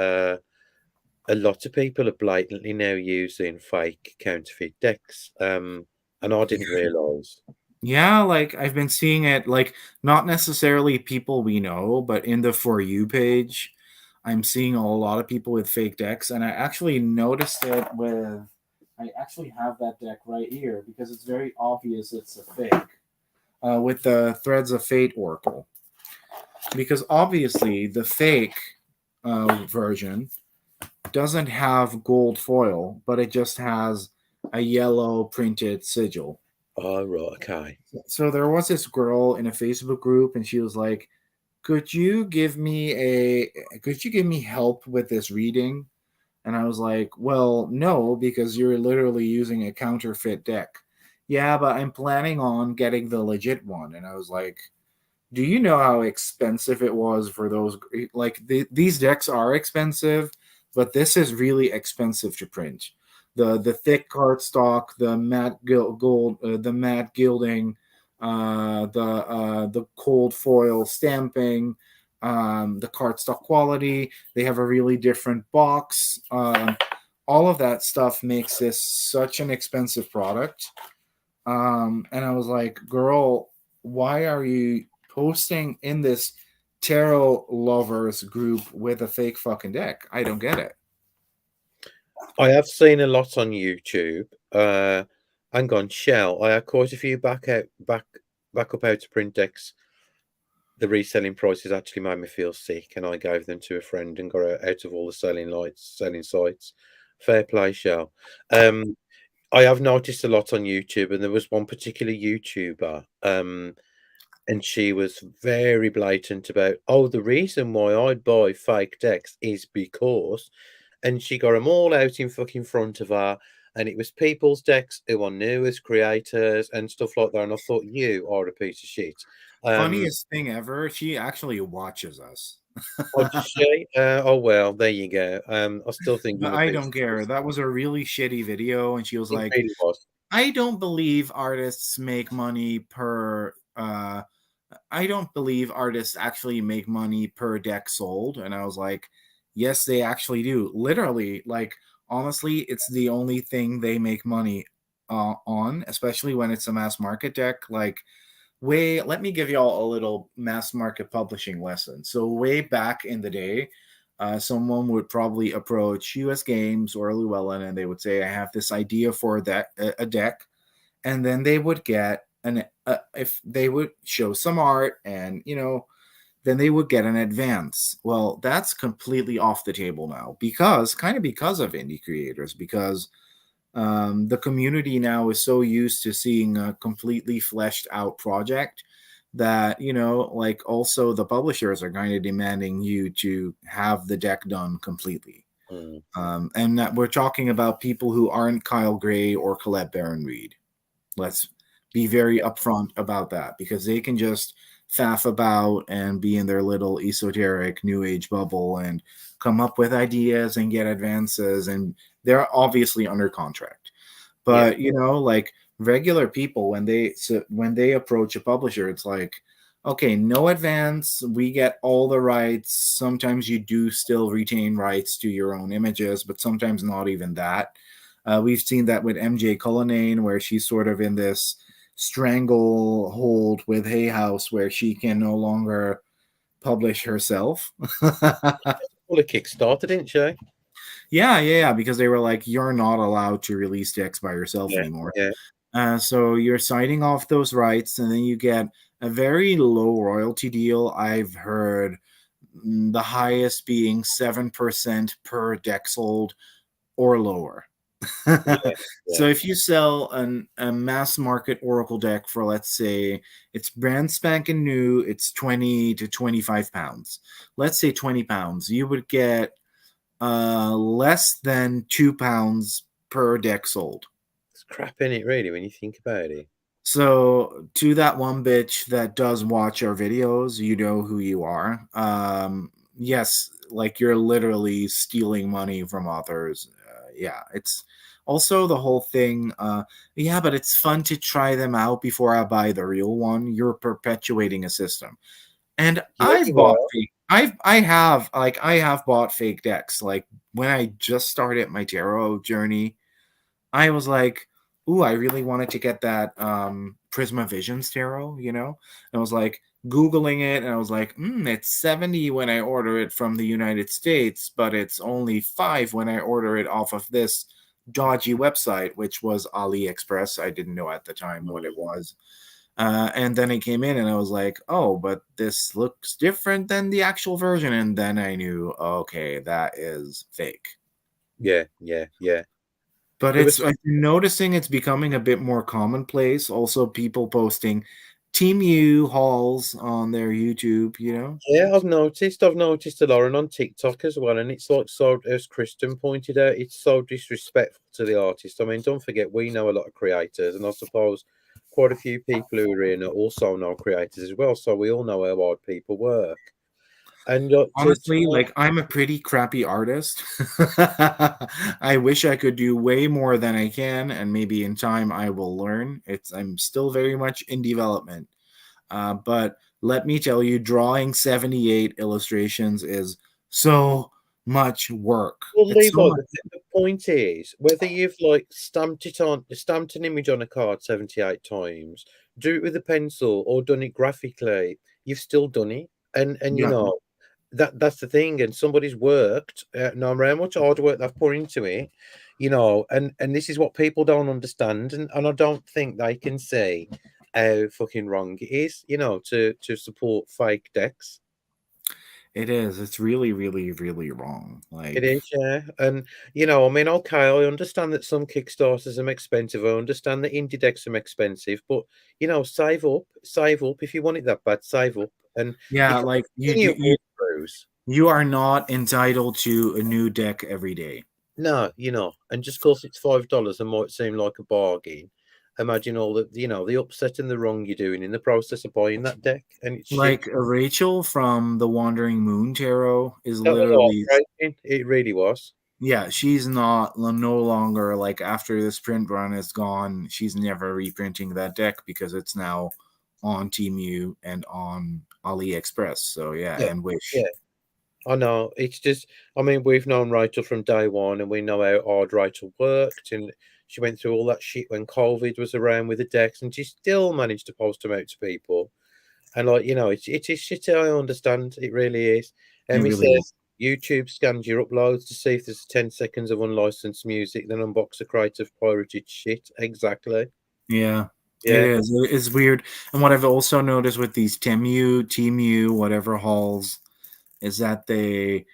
a lot of people are blatantly now using fake counterfeit decks. And I didn't realize. Yeah, like I've been seeing it, like not necessarily people we know, but in the For You page, I'm seeing a lot of people with fake decks, and I actually noticed it with. I actually have that deck right here because it's very obvious it's a fake. With the Threads of Fate Oracle, because obviously the fake version doesn't have gold foil, but it just has a yellow printed sigil. Oh right, okay. So there was this girl in a Facebook group, and she was like, could you give me help with this reading?" And I was like, "Well, no, because you're literally using a counterfeit deck." "Yeah, but I'm planning on getting the legit one." And I was like, "Do you know how expensive it was for those? Like these decks are expensive, but this is really expensive to print. The thick cardstock, the gold, the matte gilding, the cold foil stamping, the cardstock quality. They have a really different box. All of that stuff makes this such an expensive product." And I was like, "Girl, why are you posting in this tarot lovers group with a fake fucking deck? I don't get it." I have seen a lot on YouTube. Hang on, Shell. I had quite a few back up out to print decks. The reselling prices actually made me feel sick, and I gave them to a friend and got out of all the selling sites. Fair play, Shell. I have noticed a lot on YouTube, and there was one particular YouTuber, and she was very blatant about, oh, the reason why I'd buy fake decks is because, and she got them all out in fucking front of her, and it was people's decks who are new as creators and stuff like that. And I thought, you are a piece of shit. Um, Funniest thing ever, she actually watches us. oh, does she? Oh well, there you go. I still think But I'm a I piece don't of care. piss. That was a really shitty video, and she was It like, really was. I don't believe artists make money per I don't believe artists actually make money per deck sold. And I was like, yes, they actually do. Literally, like, honestly, it's the only thing they make money on, especially when it's a mass market deck. Like, let me give y'all a little mass market publishing lesson. So, way back in the day, someone would probably approach US Games or Llewellyn and they would say, I have this idea for a deck, and then they would get an if they would show some art, and then they would get an advance. Well, that's completely off the table now, because because of indie creators, because the community now is so used to seeing a completely fleshed out project that, like, also the publishers are kind of demanding you to have the deck done completely. Mm. And that we're talking about people who aren't Kyle Gray or Colette Baron Reed. Let's be very upfront about that, because they can just faff about and be in their little esoteric new age bubble and come up with ideas and get advances, and they're obviously under contract. Yeah, But like, regular people, when they approach a publisher, it's like, okay, no advance, we get all the rights. Sometimes you do still retain rights to your own images, but sometimes not even that. We've seen that with MJ Cullinane, where she's sort of in this stranglehold with Hay House, where she can no longer publish herself. well, it kick-started, didn't she? Yeah, because they were like, you're not allowed to release decks by yourself Yeah, anymore. yeah. So you're signing off those rights, and then you get a very low royalty deal. I've heard the highest being 7% per deck sold or lower. Yeah, So yeah. if you sell a mass market Oracle deck for, let's say, it's brand spanking new, it's 20 to 25 pounds. Let's say 20 pounds, you would get less than £2 per deck sold. It's crap in it, really, when you think about it. So to that one bitch that does watch our videos, you know who you are. Yes, like, you're literally stealing money from authors. Yeah, it's also the whole thing. Yeah, but it's fun to try them out before I buy the real one. You're perpetuating a system. And Yeah, I've you bought are. fake. I have bought fake decks. Like, when I just started my tarot journey, I was like, ooh, I really wanted to get that Prisma Visions tarot, And I was like Googling it, and I was like, it's 70 when I order it from the United States, but it's only 5 when I order it off of this dodgy website, which was AliExpress. I didn't know at the time what it Mm. was. And then it came in, and I was like, oh, but this looks different than the actual version. And then I knew, okay, that is fake. Yeah, yeah, yeah. But There was, I've been noticing it's becoming a bit more commonplace. Also, people posting Team U hauls on their YouTube. yeah, I've noticed a lot, and on TikTok as well. And it's like, so as Kristen pointed out, it's so disrespectful to the artist. I mean, don't forget, we know a lot of creators, and I suppose quite a few people who are in also know creators as well. So we all know how hard people work. And to Honestly, like, I'm a pretty crappy artist. I wish I could do way more than I can, and maybe in time I will learn. I'm still very much in development. But let me tell you, drawing 78 illustrations is so much work. Well, It's so Levi, much. the point is whether you've like stamped an image on a card 78 times, do it with a pencil or done it graphically, you've still done it. And you Yeah, know, that's the thing, and somebody's worked, no matter how much hard work they've put into it, and this is what people don't understand, and I don't think they can see how fucking wrong it is, to support fake decks. It is. It's really, really, really wrong. It Like, is, yeah. And I mean, okay, I understand that some Kickstarters are expensive. I understand that indie decks are expensive, but save up if you want it that bad, save up. And yeah, if you're like you, in you, your you, walkthroughs, you are not entitled to a new deck every day. no, you're not. And just because it's $5 and might seem like a bargain, imagine all the upset and the wrong you're doing in the process of buying that deck, and it's shit. Like Rachel from the Wandering Moon Tarot is That was literally, heartbreaking. It really was. yeah, she's not no longer, like, after this print run is gone, she's never reprinting that deck because it's now on Temu and on AliExpress. So yeah, Yeah, and Wish. yeah. I know. It's just, I mean, we've known Rachel from day one, and we know how hard Rachel worked, and she went through all that shit when COVID was around with the decks, and she still managed to post them out to people. And like, it is shit. I understand. It really is. It Emmy really is. says YouTube scans your uploads to see if there's 10 seconds of unlicensed music, then unbox a crate of pirated shit. Exactly. Yeah, it Yeah. is. It's weird. And what I've also noticed with these Temu, whatever hauls, is that they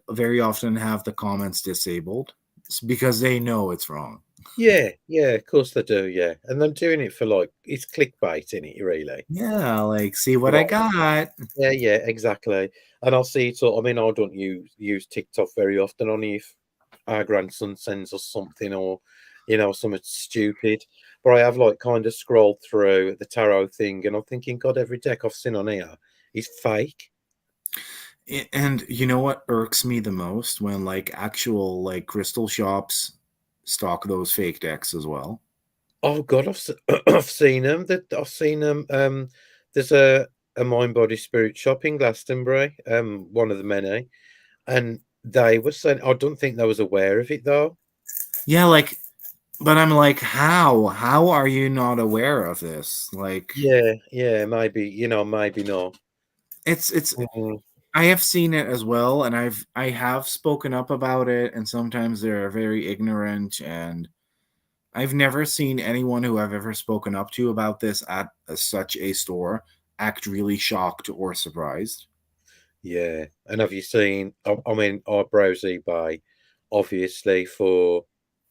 very often have the comments disabled. It's because they know it's wrong. Yeah. Yeah. Of course they do. Yeah. And they're doing it for like, it's clickbait in it, really. Yeah, like, see what You I know, got. Yeah, yeah, exactly. And I'll see it all. I mean, I don't use TikTok very often, only if our grandson sends us something or something stupid. But I have like kind of scrolled through the tarot thing, and I'm thinking, God, every deck I've seen on here is fake. And you know what irks me the most? When, like, actual, like, crystal shops stock those fake decks as well. Oh God, I've seen them. That I've seen them. There's a mind body spirit shop in Glastonbury. One of the many, and they were saying, I don't think they was aware of it though. Yeah, like, but I'm like, how? How are you not aware of this? Like, Yeah, yeah, maybe, maybe not. it's Mhm. I have seen it as well, and I have spoken up about it, and sometimes they're very ignorant, and I've never seen anyone who I've ever spoken up to about this at such a store act really shocked or surprised. Yeah, and have you seen? I mean, I browse eBay, obviously for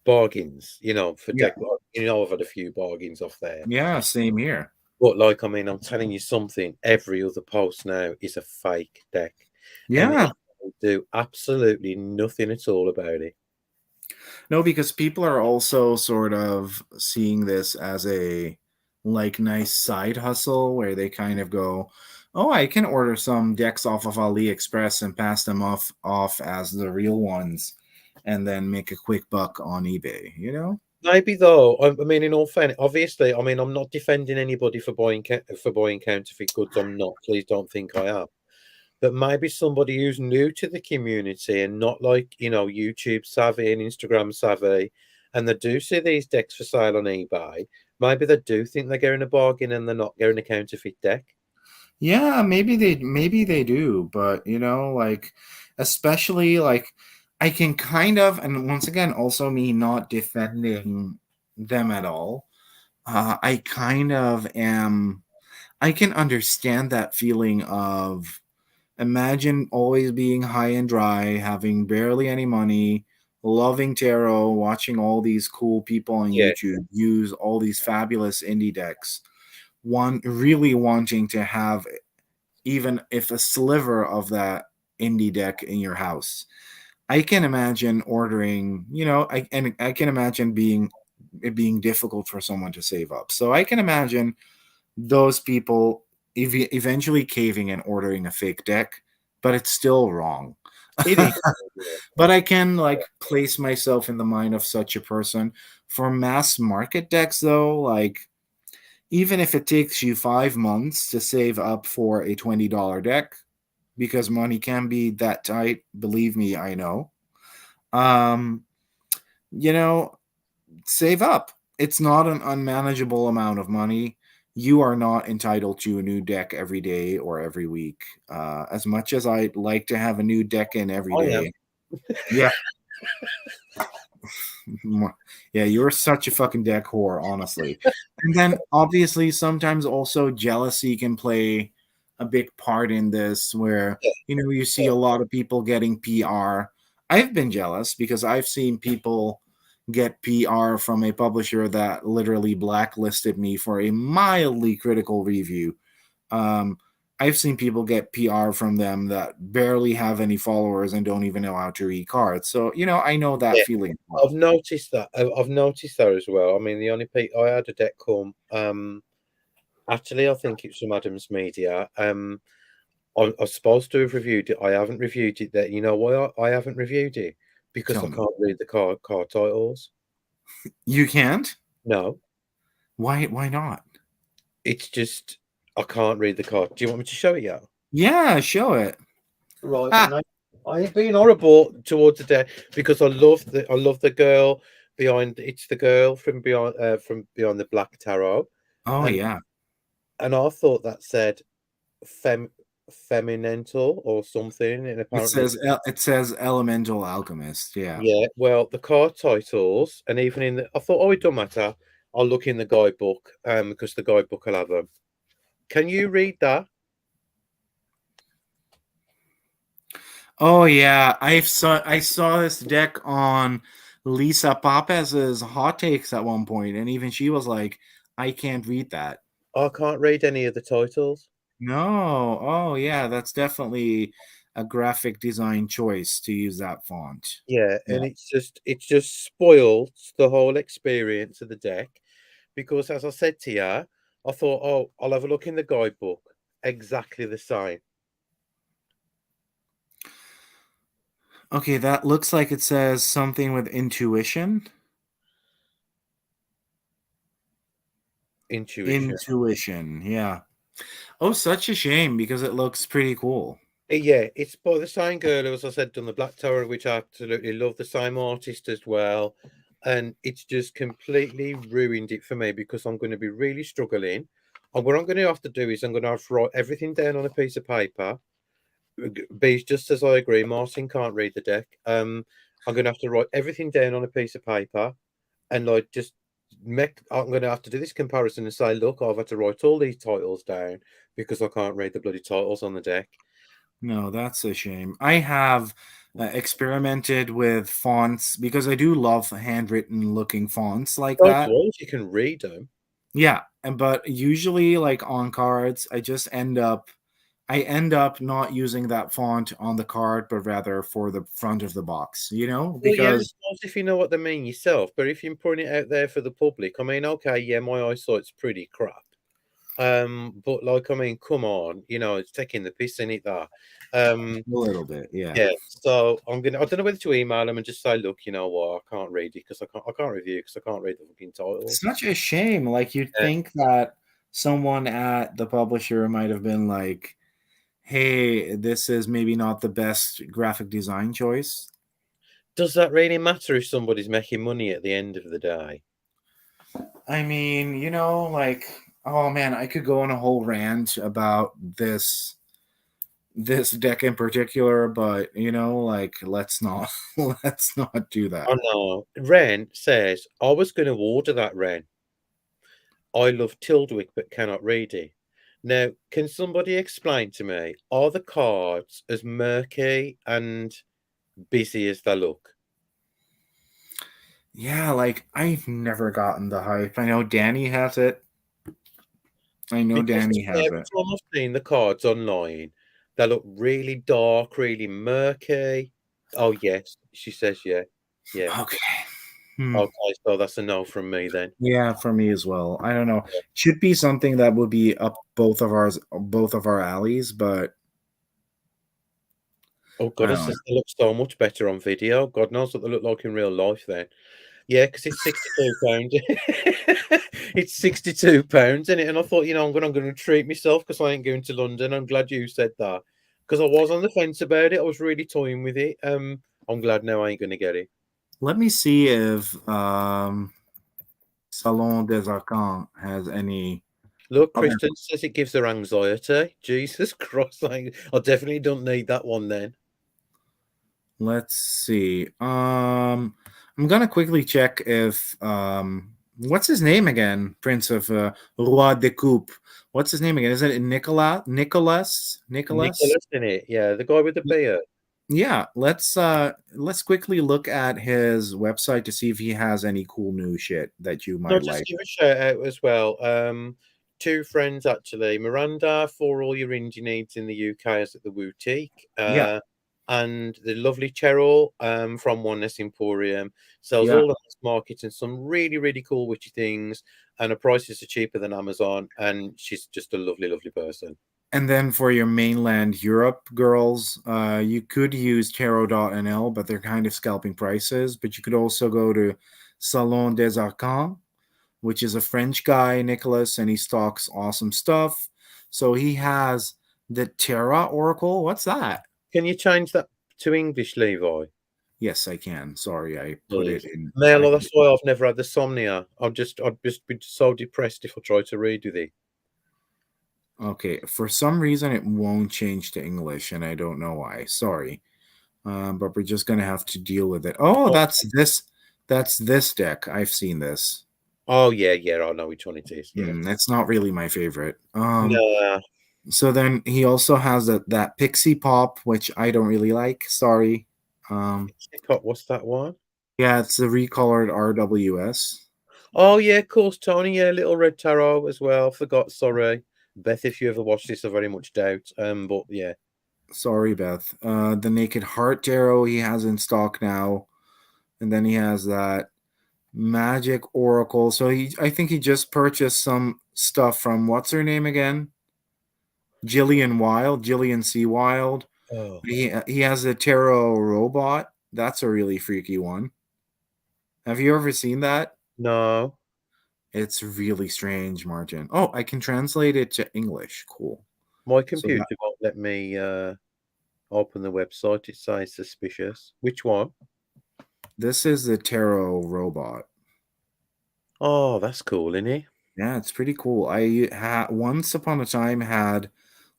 bargains. For Yeah. deck. I've had a few bargains off there. Yeah, same here. But like, I mean, I'm telling you something. Every other post now is a fake deck, and Yeah. it will do absolutely nothing at all about it. No, because people are also sort of seeing this as a, like, nice side hustle where they kind of go, "Oh, I can order some decks off of AliExpress and pass them off as the real ones and then make a quick buck on eBay," you know? Maybe though. I mean, in all fairness, obviously, I mean, I'm not defending anybody for buying counterfeit goods. I'm not. Please don't think I am. But maybe somebody who's new to the community and not like, YouTube savvy and Instagram savvy, and they do see these decks for sale on eBay, maybe they do think they're getting a bargain and they're not getting a counterfeit deck. Yeah, maybe they do, but like, especially, like, I can kind of, and once again, also me not defending them at all. I kind of am. I can understand that feeling of, imagine always being high and dry, having barely any money, loving tarot, watching all these cool people on Yeah, YouTube use all these fabulous indie decks, one really wanting to have even if a sliver of that indie deck in your house. I can imagine ordering, and I can imagine it being difficult for someone to save up. So I can imagine those people eventually caving and ordering a fake deck, but it's still wrong. it is. But I can, like, place myself in the mind of such a person. For mass market decks, though, like, even if it takes you 5 months to save up for a $20 deck, because money can be that tight, believe me, I know. Um, you know, save up. It's not an unmanageable amount of money. you are not entitled to a new deck every day or every week. As much as I'd like to have a new deck in every I am. day. Yeah. Yeah, you're such a fucking deck whore, honestly. And then obviously sometimes also jealousy can play a big part in this where Yeah, you see yeah, a lot of people getting PR. I've been jealous because I've seen people get PR from a publisher that literally blacklisted me for a mildly critical review. Um, I've seen people get PR from them that barely have any followers and don't even know how to read cards. So, I know that yeah. feeling I've well. noticed that. I've noticed that as well. I mean, the only I had a deck come. Actually, I think it's from Adams Media. I was supposed to have reviewed it. I haven't reviewed it. That you know why I haven't reviewed it? Because Tell I me. can't read the card titles. You can't? No, Why not? it's just I can't read the card. Do you want me to show it you? Yeah, show it. Right, Ah, and I ain't being horrible towards the deck because I love the girl behind. It's the girl from beyond the Black Tarot, oh and yeah. I thought that said fem feminental or something, and It apparently says it says Elemental Alchemist. Yeah. yeah. Well, the card titles, and even in the, I thought, oh, it don't matter. I'll look in the guidebook, because the guidebook will have them. Can you read that? Oh yeah, I saw this deck on Lisa Papez's hot takes at one point, and even she was like, "I can't read that." I can't read any of the titles. No. Oh yeah, that's definitely a graphic design choice to use that font. Yeah, Yeah. and it's just spoiled the whole experience of the deck because as I said to you, I thought, oh, I'll have a look in the guidebook. Exactly the same. Okay, that looks like it says something with intuition. Intuition. Intuition, yeah. Oh, such a shame because it looks pretty cool. Yeah, it's by the same girl who, as I said, done the Black Tower, which I absolutely love, the same artist as well. And it's just completely ruined it for me because I'm going to be really struggling. And what I'm going to have to do is I'm going to have to write everything down on a piece of paper. B, just as I agree, Martin can't read the deck. I'm going to have to write everything down on a piece of paper and like just make. I'm going to have to do this comparison and say, look, I've had to write all these titles down because I can't read the bloody titles on the deck. No, that's a shame. I have experimented with fonts because I do love handwritten looking fonts like So that. do if you can read them. Yeah, but usually like on cards, I end up not using that font on the card, but rather for the front of the box, Well, yeah, I because suppose if you know what they mean yourself, but if you're putting it out there for the public, I mean, okay, yeah, my eyesight's pretty crap. But like, I mean, come on, it's taking the piss in it there. Um, a little bit, yeah. yeah, so I don't know whether to email them and just say, look, you know what, I can't read it because I can't review because I can't read the fucking titles. Such a shame. Like you'd Yeah. think that someone at the publisher might have been like, "Hey, this is maybe not the best graphic design choice." Does that really matter if somebody's making money at the end of the day? I mean, like, oh man, I could go on a whole rant about this deck in particular, but like, let's not let's not do I that. know. Ren says, I was going to order that, Ren. I love Tildwick but cannot read it. Now, can somebody explain to me, are the cards as murky and busy as they look? Yeah, like I've never gotten the hype. I know Danny has it. I know Because to Danny me, has every it. time I've seen the cards online, they look really dark, really murky. Oh, yes, she says, yeah. Yeah. Okay. Hmm. Okay, so that's a no from me then. Yeah, for me as well. I don't know. Should be something that would be up both of our alleys, but Oh, God, I it don't know. says they look so much better on video. God knows what they look like in real life then. Yeah, because it's £62. It's £62, isn't it? And I thought, I'm gonna treat myself because I ain't going to London. I'm glad you said that. Because I was on the fence about it. I was really toying with it. I'm glad now I ain't gonna get it. Let me see if Salon des Arcans has any. Look, Oh, there. Kristen says it gives her anxiety. Jesus Christ, I definitely don't need that one then. Let's see. I'm gonna quickly check if what's his name again? Prince of Roi de Coupe. What's his name again? Is it Nicolas? Nicholas? Nicholas? Nicholas in it, yeah, the guy with the beard. Yeah, let's quickly look at his website to see if he has any cool new shit that you No, might just like. give a shout out as well. Two friends actually, Miranda for all your indie needs in the UK is at the Boutique. Yeah, And the lovely Cheryl from Oneness Emporium sells yeah. all the mass market and some really, really cool witchy things. And her prices are cheaper than Amazon. And she's just a lovely, lovely person. And then for your mainland Europe girls, you could use Tarot.nl, but they're kind of scalping prices. But you could also go to Salon des Arcans, which is a French guy, Nicholas, and he stocks awesome stuff. So he has the Terra Oracle. What's that? Can you change that to English, Levi? Yes, I can. Sorry, I put it Please. in. I Mel, can. that's why I've never had the somnia. I'd just be so depressed if I tried to read with it. Okay, for some reason it won't change to English, and I don't know why. Sorry, but we're just gonna have to deal with it. Oh, Oh, that's this. That's this deck. I've seen this. oh yeah, yeah, I know which one it is. Yeah. That's not really my favorite. Nah. So then he also has that Pixie Pop, which I don't really like. Sorry. Um, What's that one? yeah, it's the recolored RWS. Oh yeah, of course, Tony. Yeah, Little Red Tarot as well. Forgot. Sorry, Beth. If you ever watch this, I very much doubt. But yeah. Sorry, Beth. The Naked Heart Tarot he has in stock now, and then he has that Magic Oracle. So I think he just purchased some stuff from what's her name again? Jillian C. Wild. Oh He has a tarot robot. That's a really freaky one. Have you ever seen that? no, It's really strange, Martin. Oh, I can translate it to English. Cool. my So that computer won't let me open the website. It says suspicious. Which one? this is the tarot robot. Oh, that's cool, isn't it? Yeah, it's pretty cool. I once upon a time had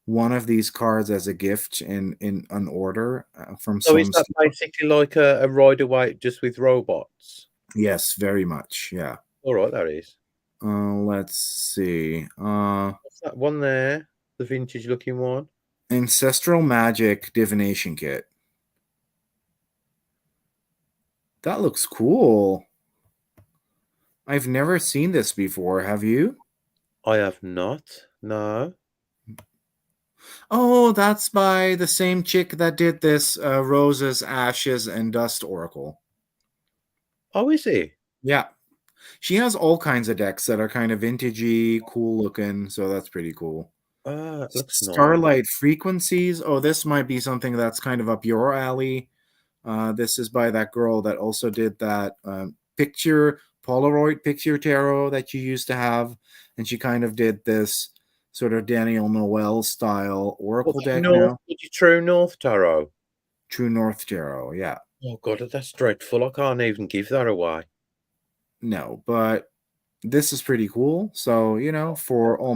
one of these cards as a gift in an order from So is some that store. basically like a Rider Waite just with robots? Yes, very much. Yeah. All right, that is. Let's see. What's that one there? The vintage looking one. Ancestral Magic Divination Kit. That looks cool. I've never seen this before. Have you? I have not. No. Oh, that's by the same chick that did this Roses, Ashes, and Dust Oracle. Oh, is he? Yeah. She has all kinds of decks that are kind of vintagey, cool looking, so that's pretty cool. It looks nice. Starlight Frequencies. Oh, this might be something that's kind of up your alley. This is by that girl that also did that Polaroid picture tarot that you used to have, and she kind of did this sort of Daniel Noel style What's oracle that deck North? now. True North Tarot. True North tarot, yeah. Oh God, that's dreadful. I can't even give that away. No, but this is pretty cool. So, for all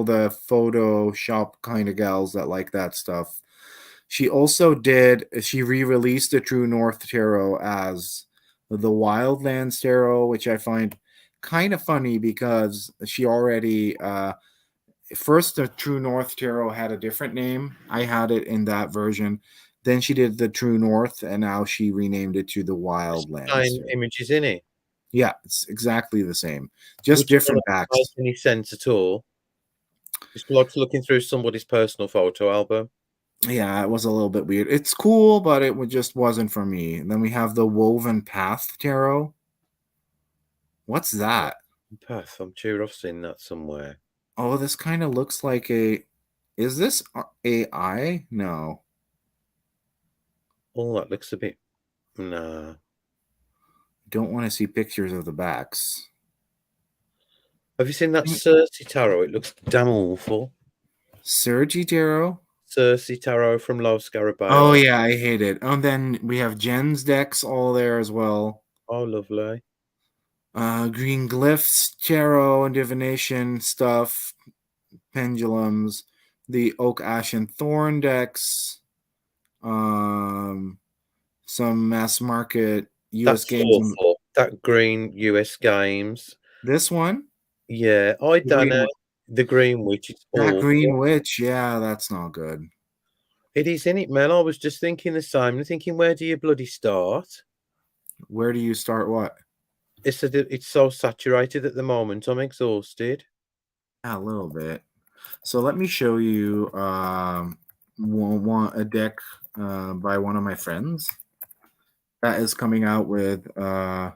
the Photoshop kind of gals that like that stuff. She re-released the True North Tarot as the Wildlands Tarot, which I find kind of funny because she already first the True North Tarot had a different name. I had it in that version. Then she did the True North, and now she renamed it to the It's the Wildlands. same images in it, Yeah, it's exactly the same, just which different doesn't make backs. any sense at all. It's like looking through somebody's personal photo album. Yeah, it was a little bit weird. It's cool, but just wasn't for me. And then we have the Woven Path Tarot. What's that? Path. I'm sure I've seen that somewhere. Oh, this kind of looks like a. Is this AI? No, Oh, that looks a bit. Nah. don't want to see pictures of the backs. Have you seen that Cersei tarot? It looks damn awful. Sergi Tarot. Cersei tarot from Los Oh Scarabeo. yeah, I hate it. And then we have Jen's decks all there as well. Oh, lovely. Green glyphs, tarot and divination stuff, pendulums, the oak, ash, and thorn decks, um, some mass market U.S. That's games. awful. That green US games. This one, Yeah, I the done it. green, The Green Witch, it's that awful. green witch, yeah, that's not good. It is, in it, man. I was just thinking the same. I'm thinking, where do you bloody start? Where do you start? What? It's so saturated at the moment. I'm exhausted. Yeah, a little bit. So let me show you a deck by one of my friends that is coming out with oh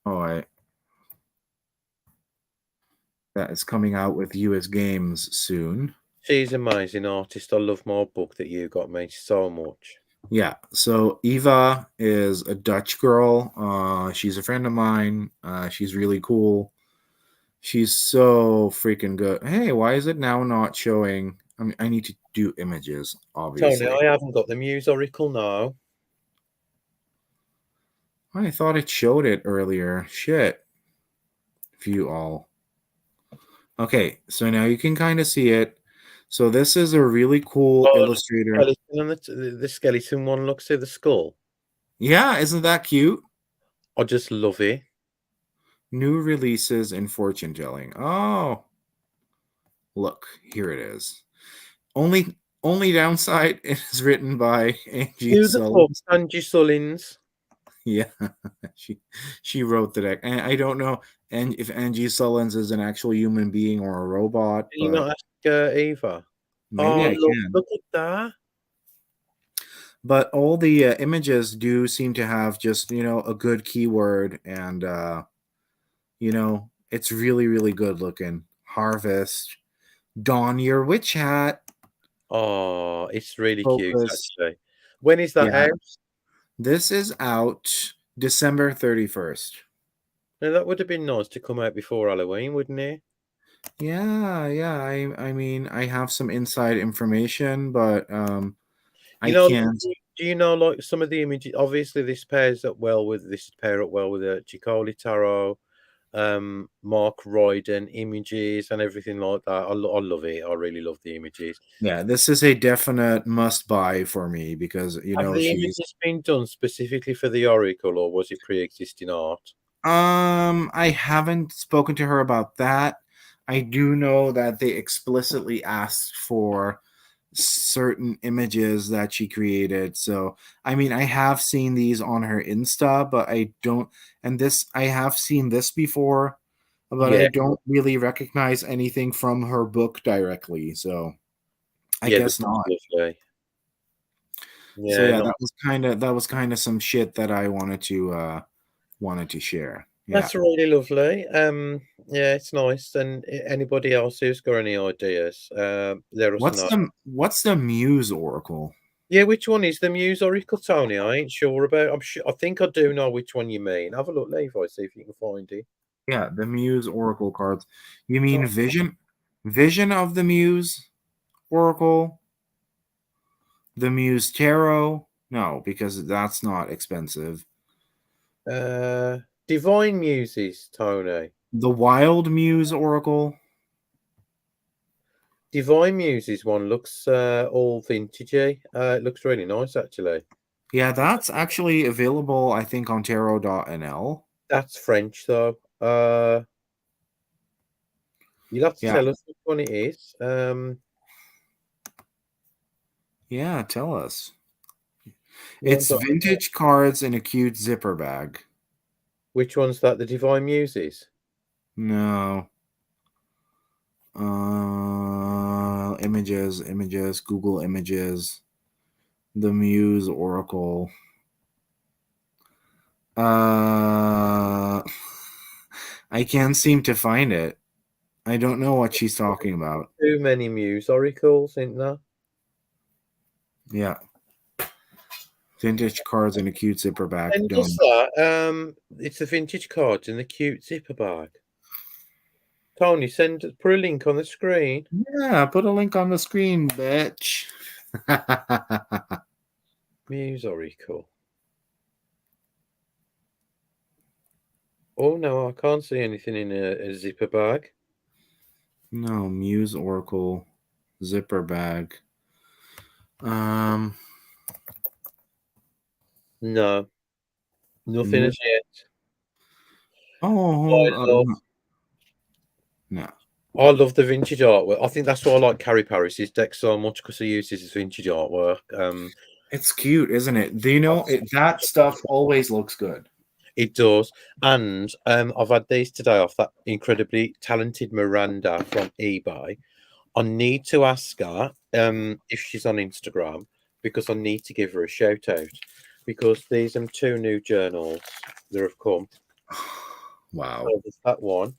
I that is coming out with US games soon. She's an amazing artist. I love my book that you got me so much. Yeah, so Eva is a Dutch girl. She's a friend of mine. She's really cool. She's so freaking good. Hey, why is it now not showing? I mean, I need to do images, Tony, obviously. I haven't got the Muse Oracle now. I thought it showed it earlier. Shit. View all. Okay, so now you can kind of see it. So this is a really cool Oh, look, illustrator. skeleton on the skeleton one looks at the skull. Yeah, isn't that cute? I just love it. New releases in fortune telling. Oh, look, here it is. Only downside it is written by Angie Who the fuck, Sullivan. Angie Sullins? Yeah, she she wrote the deck, and I don't know, and if Angie Sullins is an actual human being or a robot, Can you but not ask Eva? maybe Oh, I look, can. look at that. But all the images do seem to have just a good keyword, and it's really really good looking. Harvest, don your witch hat, Oh, it's really cute, focus. actually. When is that Yeah, out? this is out December 31st. Now, that would have been nice to come out before Halloween, wouldn't it? Yeah, yeah. I mean, I have some inside information, but You I know, can't. do you know like some of the images? Obviously, this pair up well with the Chicoli Tarot, Mark Ryden images and everything like that. I love it. I really love the images. Yeah, this is a definite must buy for me because Have the she's. images been done specifically for the Oracle, or was it pre-existing art? I haven't spoken to her about that. I do know that they explicitly asked for certain images that she created. So, I mean, I have seen these on her Insta, but I don't. And this, I have seen this before, but I Yeah, don't really recognize anything from her book directly. So, I yeah, this guess is not. lovely. So Yeah, yeah, no, that was kind of some shit that I wanted to share. Yeah. that's really lovely. Yeah, it's nice. And anybody else who's got any ideas, let us know. What's the Muse Oracle? Yeah, which one is the Muse Oracle, Tony? I ain't sure about. I'm sure. I think I do know which one you mean. Have a look, Levi. See if you can find it. Yeah, the Muse Oracle cards. You Oh, mean Vision of the Muse Oracle? The Muse Tarot? No, because that's not expensive. Divine Muses, Tony. The Wild Muse Oracle? Divine Muses one looks all vintagey. It looks really nice, actually. Yeah, that's actually available, I think, on tarot.nl. That's French, though. You'll have to Yeah. tell us which one it is. Yeah, tell us. One It's dot- vintage cards in a cute zipper bag. which one's that? The Divine Muses. No. Images, Google Images, the Muse Oracle. Uh, I can't seem to find it. I don't know what she's talking about. Too many Muse oracles, isn't there? Yeah, vintage cards in a cute zipper bag. And just Done. that, it's the vintage cards in the cute zipper bag. Tony, put a link on the screen. Yeah, put a link on the screen, bitch. Muse oracle. Oh no, I can't see anything in a zipper bag. No, Muse Oracle zipper bag. Um, No, nothing no. as yet. Oh, I hold love on. No. I love the vintage artwork. I think that's why I like Carrie Paris's deck so much because he uses his vintage artwork. It's cute, isn't it? Do you know it, that stuff always looks good. It does. And I've had these today off that incredibly talented Miranda from eBay. I need to ask her if she's on Instagram because I need to give her a shout out because these are two new journals that have come. Wow. So there's that one.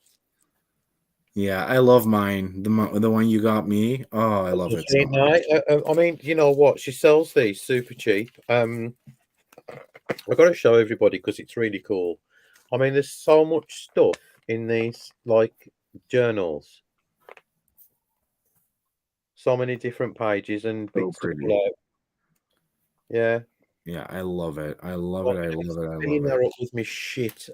Yeah, I love mine. The one you got me. Oh, I love it so No, much. I mean, you know what? She sells these super cheap. I've got to show everybody because it's really cool. I mean, there's so much stuff in these like journals, so many different pages and So bits to pretty. pull out. Yeah, Yeah, I love it. I love I'm it. I love it. I filling love it. her up with me shit.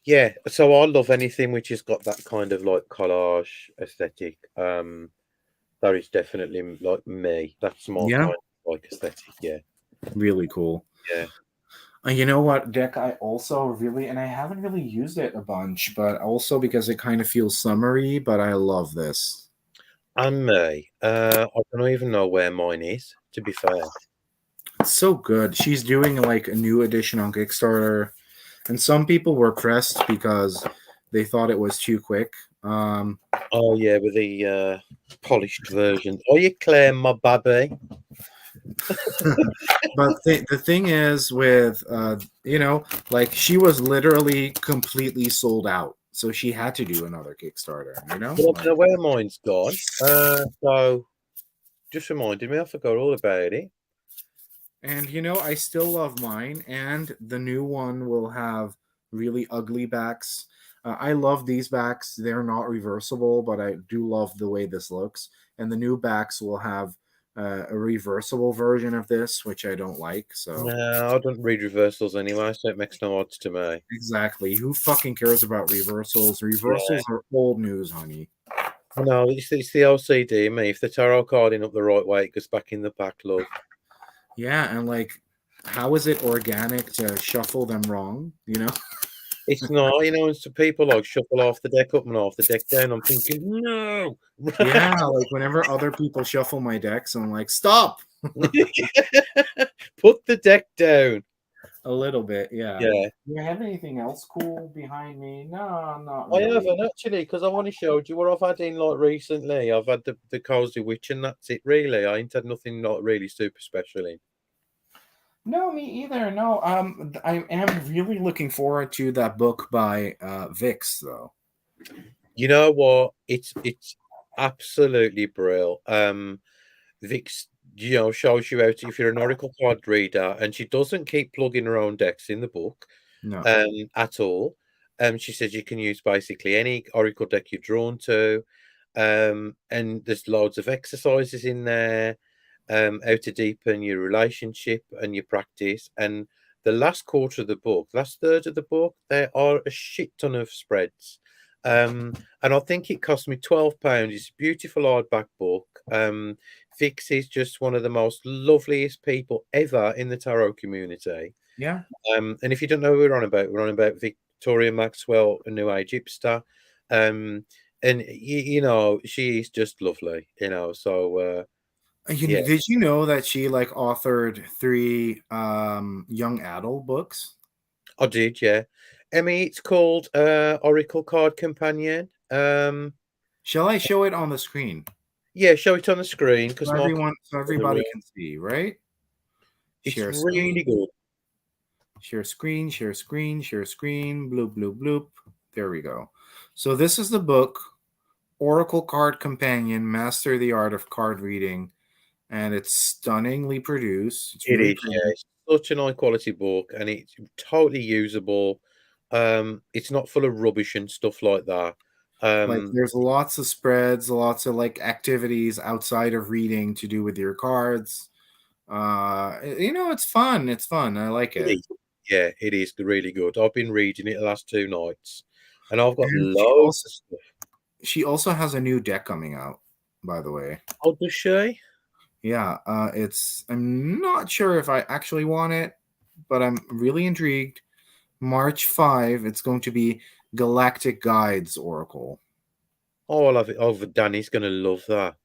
Yeah. So I love anything which has got that kind of like collage aesthetic. That is definitely like me. That's my Yeah, kind of like aesthetic. Yeah, really cool. yeah. You know what deck I also really, and I haven't really used it a bunch, but also because it kind of feels summery, but I love this. And me. I don't even know where mine is. To be fair. It's so good. She's doing like a new edition on Kickstarter, and some people were pressed because they thought it was too quick. Um, Oh yeah, with the polished version. Oh, you Claire, my baby. but the thing is, with like she was literally completely sold out, so she had to do another Kickstarter. Well, I Like, don't know where mine's gone. So just reminded me, I forgot all about it. and I still love mine, and the new one will have really ugly backs. I love these backs. They're not reversible, but I do love the way this looks. And the new backs will have a reversible version of this, which I don't like. So No, I don't read reversals anyway, so it makes no odds to me. exactly, who fucking cares about reversals? Yeah. Reversals are old news, honey. No, it's the OCD in me. If the tarot card ain't up the right way, it goes back in the back, love. Yeah, and like, how is it organic to shuffle them wrong? It's not, and so people like shuffle half the deck up and half the deck down. I'm thinking, no. Yeah, like whenever other people shuffle my decks, I'm like, stop. Put the deck down. A little bit, yeah. Yeah. Do you have anything else cool behind me? No, not I really. haven't actually, because I've only showed you what I've had in like recently. I've had the Cozy Witch, and that's it really. I ain't had nothing not really super special in. No, me either. No, I am really looking forward to that book by Vix, though. You know what? It's absolutely brilliant. Vix, shows you out if you're an Oracle card reader, and she doesn't keep plugging her own decks in the book, No, at all. She says you can use basically any Oracle deck you're drawn to, and there's loads of exercises in there, how to deepen your relationship and your practice. And the last quarter of the book, last third of the book, there are a shit ton of spreads. And I think it cost me £12. It's a beautiful hardback book. Fix is just one of the most loveliest people ever in the tarot community. yeah. And if you don't know who we're on about Victoria Maxwell, a New Age hipster. And she is just lovely, So yeah, Did you know that she like authored three young adult books? I did. Yeah, Emmy. It's called Oracle Card Companion. Shall I show it on the screen Yeah, show it on the screen so because Mark in the everybody room. can see, right? It's Share really screen, good. share screen, share screen, share screen, bloop, bloop, bloop. There we go. So this is the book, Oracle Card Companion, Master the Art of Card Reading, and it's stunningly produced. It's It really is. Yeah, pretty. it's such an high quality book, and it's totally usable. It's not full of rubbish and stuff like that. Like Um, there's lots of spreads, lots of like activities outside of reading to do with your cards. It's fun. It's fun. I like it it. is. Yeah, it is really good. I've been reading it the last 2 nights, and I've got And loads of stuff. she also has a new deck coming out, by the way. Oh, does she? Yeah, it's I'm not sure if I actually want it, but I'm really intrigued. March 5, it's going to be Galactic Guides Oracle. Oh, I love it. Oh, Danny's gonna love that.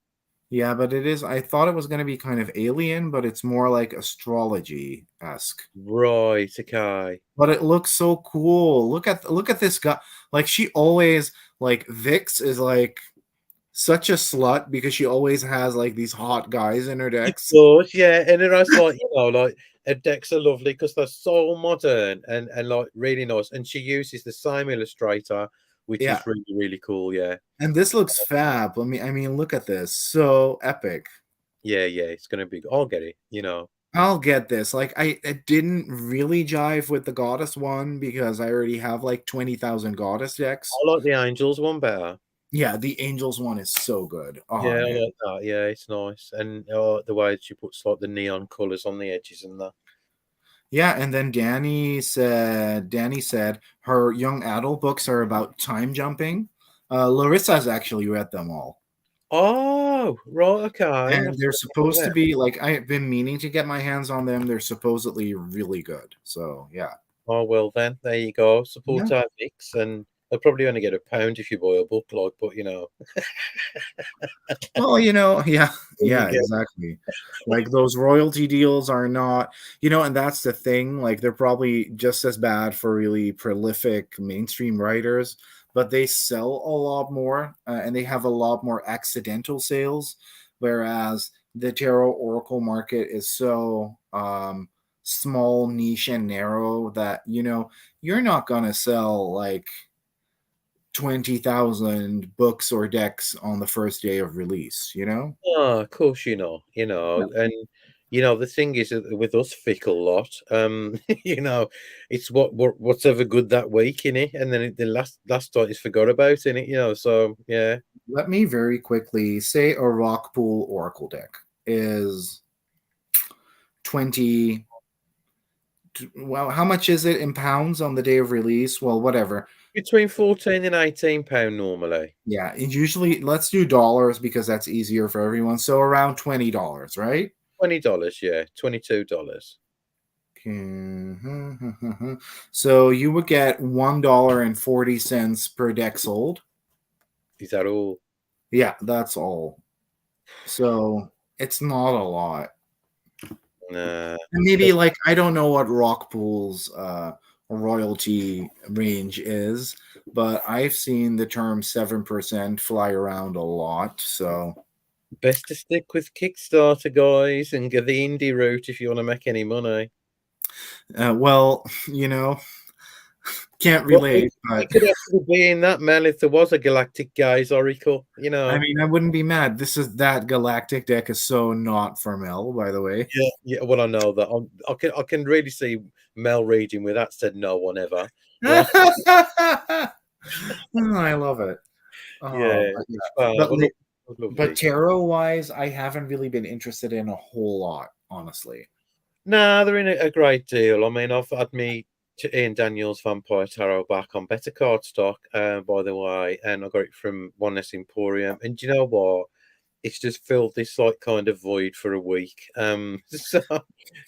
Yeah, but it is. I thought it was going to be kind of alien, but it's more like astrology esque. Right, okay. But it looks so cool. Look at this guy. Like she always like Vix is like such a slut because she always has like these hot guys in her It decks. does, yeah, and then I was like, like, her decks are lovely because 'cause they're so modern and, like, really nice, and she uses the same illustrator, which Yeah, is really cool, yeah. and this looks fab. I mean, look at this. So epic. Yeah, yeah, it's gonna be I'll get it. I'll get this. Like it didn't really jive with the goddess one because I already have like 20,000 goddess decks. I like the Angels one better. Yeah, the angels one is so good. Oh Yeah, I man. like that, yeah, it's nice, and, the way she puts, like, the neon colours on the edges and that. Yeah, and then Danny said her young adult books are about time jumping. Larissa's actually read them all. Oh, right, okay, And that's they're what I'm talking supposed to about. be like I've been meaning to get my hands on them. They're supposedly really good. So yeah. Oh, well then, there you go, Yeah. support our Vicks, and they'll probably only get a pound if you buy a book, like, but. Well, yeah, There you yeah, go. exactly. Like those royalty deals are not, and that's the thing. Like they're probably just as bad for really prolific mainstream writers, but they sell a lot more and they have a lot more accidental sales. Whereas the tarot oracle market is so small, niche, and narrow that, you're not going to sell like 20,000 books or decks on the first day of release, you know? Oh, of course, Yeah. and, the thing is that with us fickle lot, you know, it's what's ever good that week, innit? And then the last night is forgot about, innit? So, yeah. Let me very quickly say a rock pool oracle deck is 20. Well, how much is it in pounds on the day of release? Well, whatever. Between 14 and £18 normally. Yeah, usually let's do dollars because that's easier for everyone. So around $20, right? $20, yeah, $22. Okay. So you would get $1.40 per deck sold. Is that all? Yeah, that's all. So it's not a lot. Nah. And maybe like I don't know what Rockpool's royalty range is, but I've seen the term 7% fly around a lot. So Best to stick with Kickstarter, guys, and get the indie route if you wanna make any money. well, can't Well, it relate, it but could actually be in that, Mel, if there was a Galactic Guys Oracle, you I know? mean I wouldn't be mad. That galactic deck is so not for Mel, by the way. Yeah, yeah, well, I know that. I can really see Mel reading with that said no one ever, right? Oh, I love it. Oh, Yeah, but yeah. well, But look, but lovely. tarot wise, I haven't really been interested in a whole lot, honestly. Nah, they're in a great deal. I mean, I've had me to Ian Daniels Vampire Tarot back on better cardstock, by the way, and I got it from Oneness Emporium. And do you know what? It's just filled this like kind of void for a week. So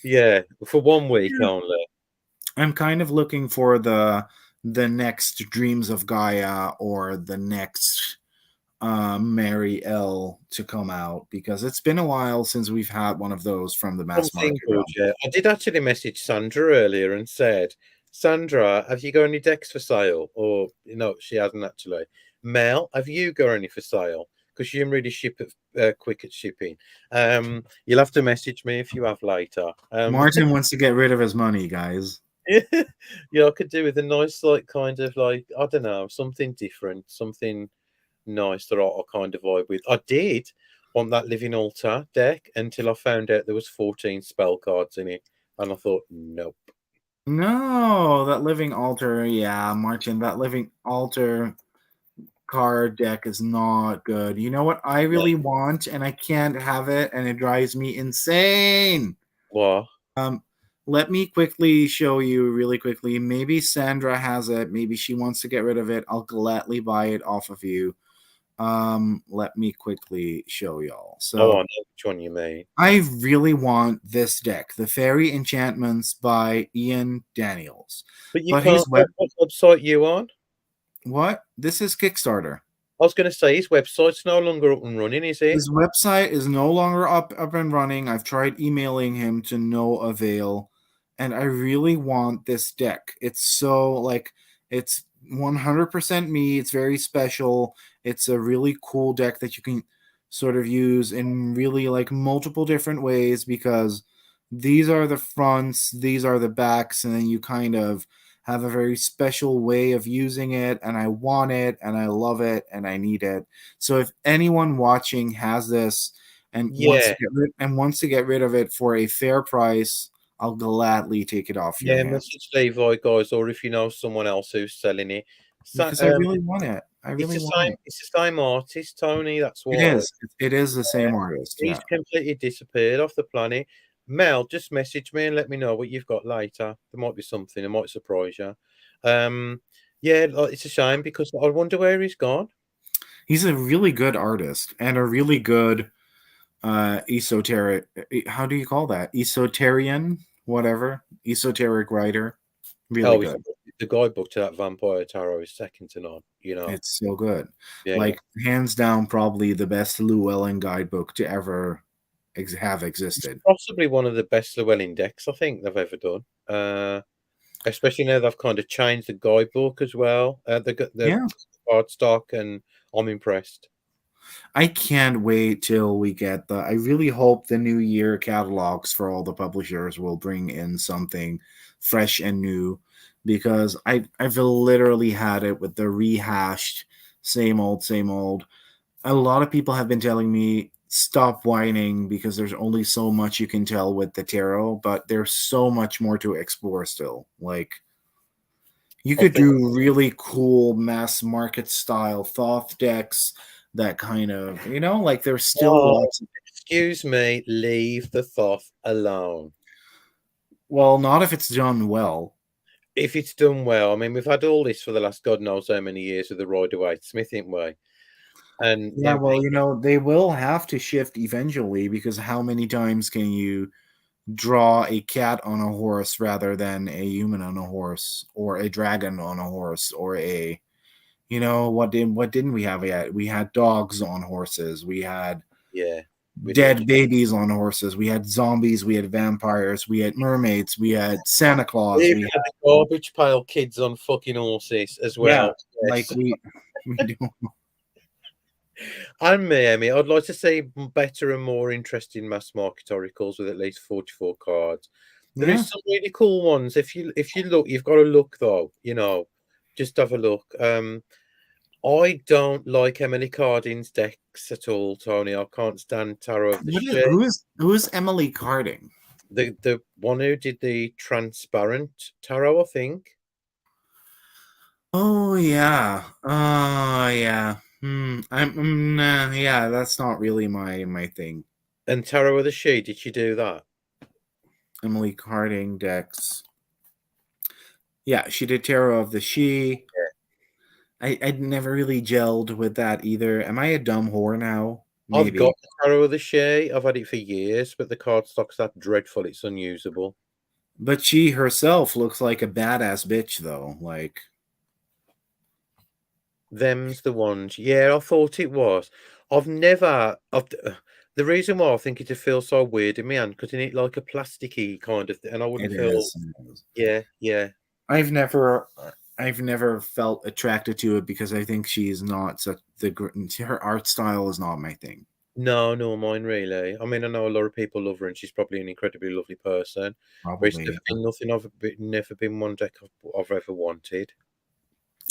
yeah, for 1 week only. I'm kind of looking for the next Dreams of Gaia or the next Mary L to come out because it's been a while since we've had one of those from the mass Something market good, realm. yeah. I did actually message Sandra earlier and said, Sandra, have you got any decks for sale? Or, she hasn't actually. Mel, have you got any for sale? Because you can really ship it quick at shipping. You'll have to message me if you have later. Martin wants to get rid of his money, guys. Yeah, I could do with a nice, like, kind of like, I don't know, something different, something nice that I kind of vibe with. I did want that Living Altar deck until I found out there was 14 spell cards in it, and I thought, nope. No, that living altar, yeah, Martin, that living altar card deck is not good. You know what I No. really want and I can't have it and it drives me insane. What? Um let me quickly show you really quickly. Maybe Sandra has it. Maybe she wants to get rid of it. I'll gladly buy it off of you. Let me quickly show y'all. Oh, I So know which one you mean. I really want this deck, the Fairy Enchantments by Ian Daniels. But you But can't. his web What website you on? what? This is Kickstarter. I was going to say his website's no longer up and running, is it? His website is no longer up and running. I've tried emailing him to no avail, and I really want this deck. It's so like it's 100% me. It's very special. It's a really cool deck that you can sort of use in really like multiple different ways because these are the fronts, these are the backs, and then you kind of have a very special way of using it, and I want it and I love it and I need it. So if anyone watching has this and Yeah, wants to get rid of it for a fair price, I'll gladly take it off your yeah. hands Message Levi guys, or if you know someone else who's selling it. So, because I really want it. I it's really the want same. it. It's the same artist, Tony. That's It why. is. It is the same artist. He's Yeah. completely disappeared off the planet. Mel, just message me and let me know what you've got later. There might be something. It might surprise you. Um, yeah, it's a shame because I wonder where he's gone. He's a really good artist and a really good esoteric how do you call that? Esoterian, whatever. Esoteric writer. Really Oh, good. the guidebook to that Vampire Tarot is second to none. You know, It's so good. yeah, Like hands down probably the best Llewellyn guidebook to ever have it's existed. possibly one of the best Llewellyn decks I think they've ever done. Especially now they've kind of changed the guidebook as well. The Yeah. card stock, and I'm impressed. I can't wait till we get the. I really hope the new year catalogs for all the publishers will bring in something fresh and new because I've literally had it with the rehashed same old, same old. A lot of people have been telling me stop whining because there's only so much you can tell with the tarot, but there's so much more to explore still. Like you I could think. do really cool mass market style Thoth decks that kind of, like there's still Oh, lots of, excuse me, leave the Thoth alone. well, not if it's done well. If it's done well, I mean, we've had all this for the last God knows how many years with the Rider Waite Smith, ain't we? And Yeah, then well, they will have to shift eventually because how many times can you draw a cat on a horse rather than a human on a horse or a dragon on a horse or a what didn't we have yet? We had dogs on horses. We had yeah, we did. dead babies on horses. We had zombies. We had vampires. We had mermaids. We had Santa We Claus. even We had had the garbage pail kids on fucking horses as yeah, well. like Yes. we do. And me, Emmy, I'd like to see better and more interesting mass market oracles with at least 44 cards. There Yeah, is some really cool ones. If you look, you've got to look though, just have a look. I don't like Emily Cardin's decks at all, Tony. I can't stand Tarot of the what is Shade. who is Emily Carding? The one who did the transparent tarot, I think. Oh yeah, yeah. Nah, yeah. That's not really my thing. And Tarot of the She, did she do that? Emily Carding decks. Yeah, she did Tarot of the She. I never really gelled with that either. Am I a dumb whore now? I've got Maybe. the Tarot of the She. I've had it for years, but the cardstock's that dreadful it's unusable. But she herself looks like a badass bitch, though. Like, Them's the ones. Yeah, I thought it was. I've never. The reason why I think it'd feel so weird in my hand because in it like a plasticky kind of thing, and I it wouldn't feel. is. It is. Yeah, yeah. I've never, I've never felt attracted to it because I think she's not such her art style is not my thing. No, no, mine really. I mean, I know a lot of people love her, and she's probably an incredibly lovely person. But it's Probably. never been nothing. Never been one deck I've ever wanted.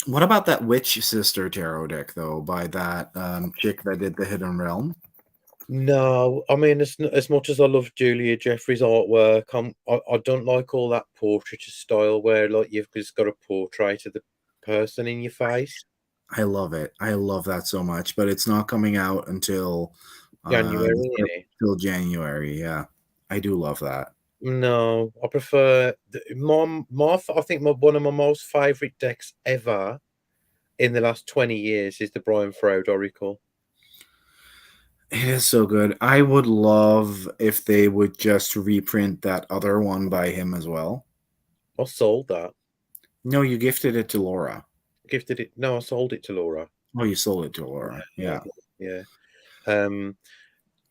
What about that Witch Sister tarot deck though, by that chick that did the Hidden Realm? No, I mean, as much as I love Julia Jeffrey's artwork, I don't like all that portraiture style where like you've just got a portrait of the person in your face. I love it. I love that so much, but it's not coming out until January, innit? till January. Yeah, I do love that. No, I prefer I think one of my most favorite decks ever in the last 20 years is the Brian Froud Oracle. It is so good. I would love if they would just reprint that other one by him as well. I sold that. No, you gifted it to Laura. Gifted it. No, I sold it to Laura. Oh, you sold it to Laura. Yeah, I Yeah. did. Yeah. Um,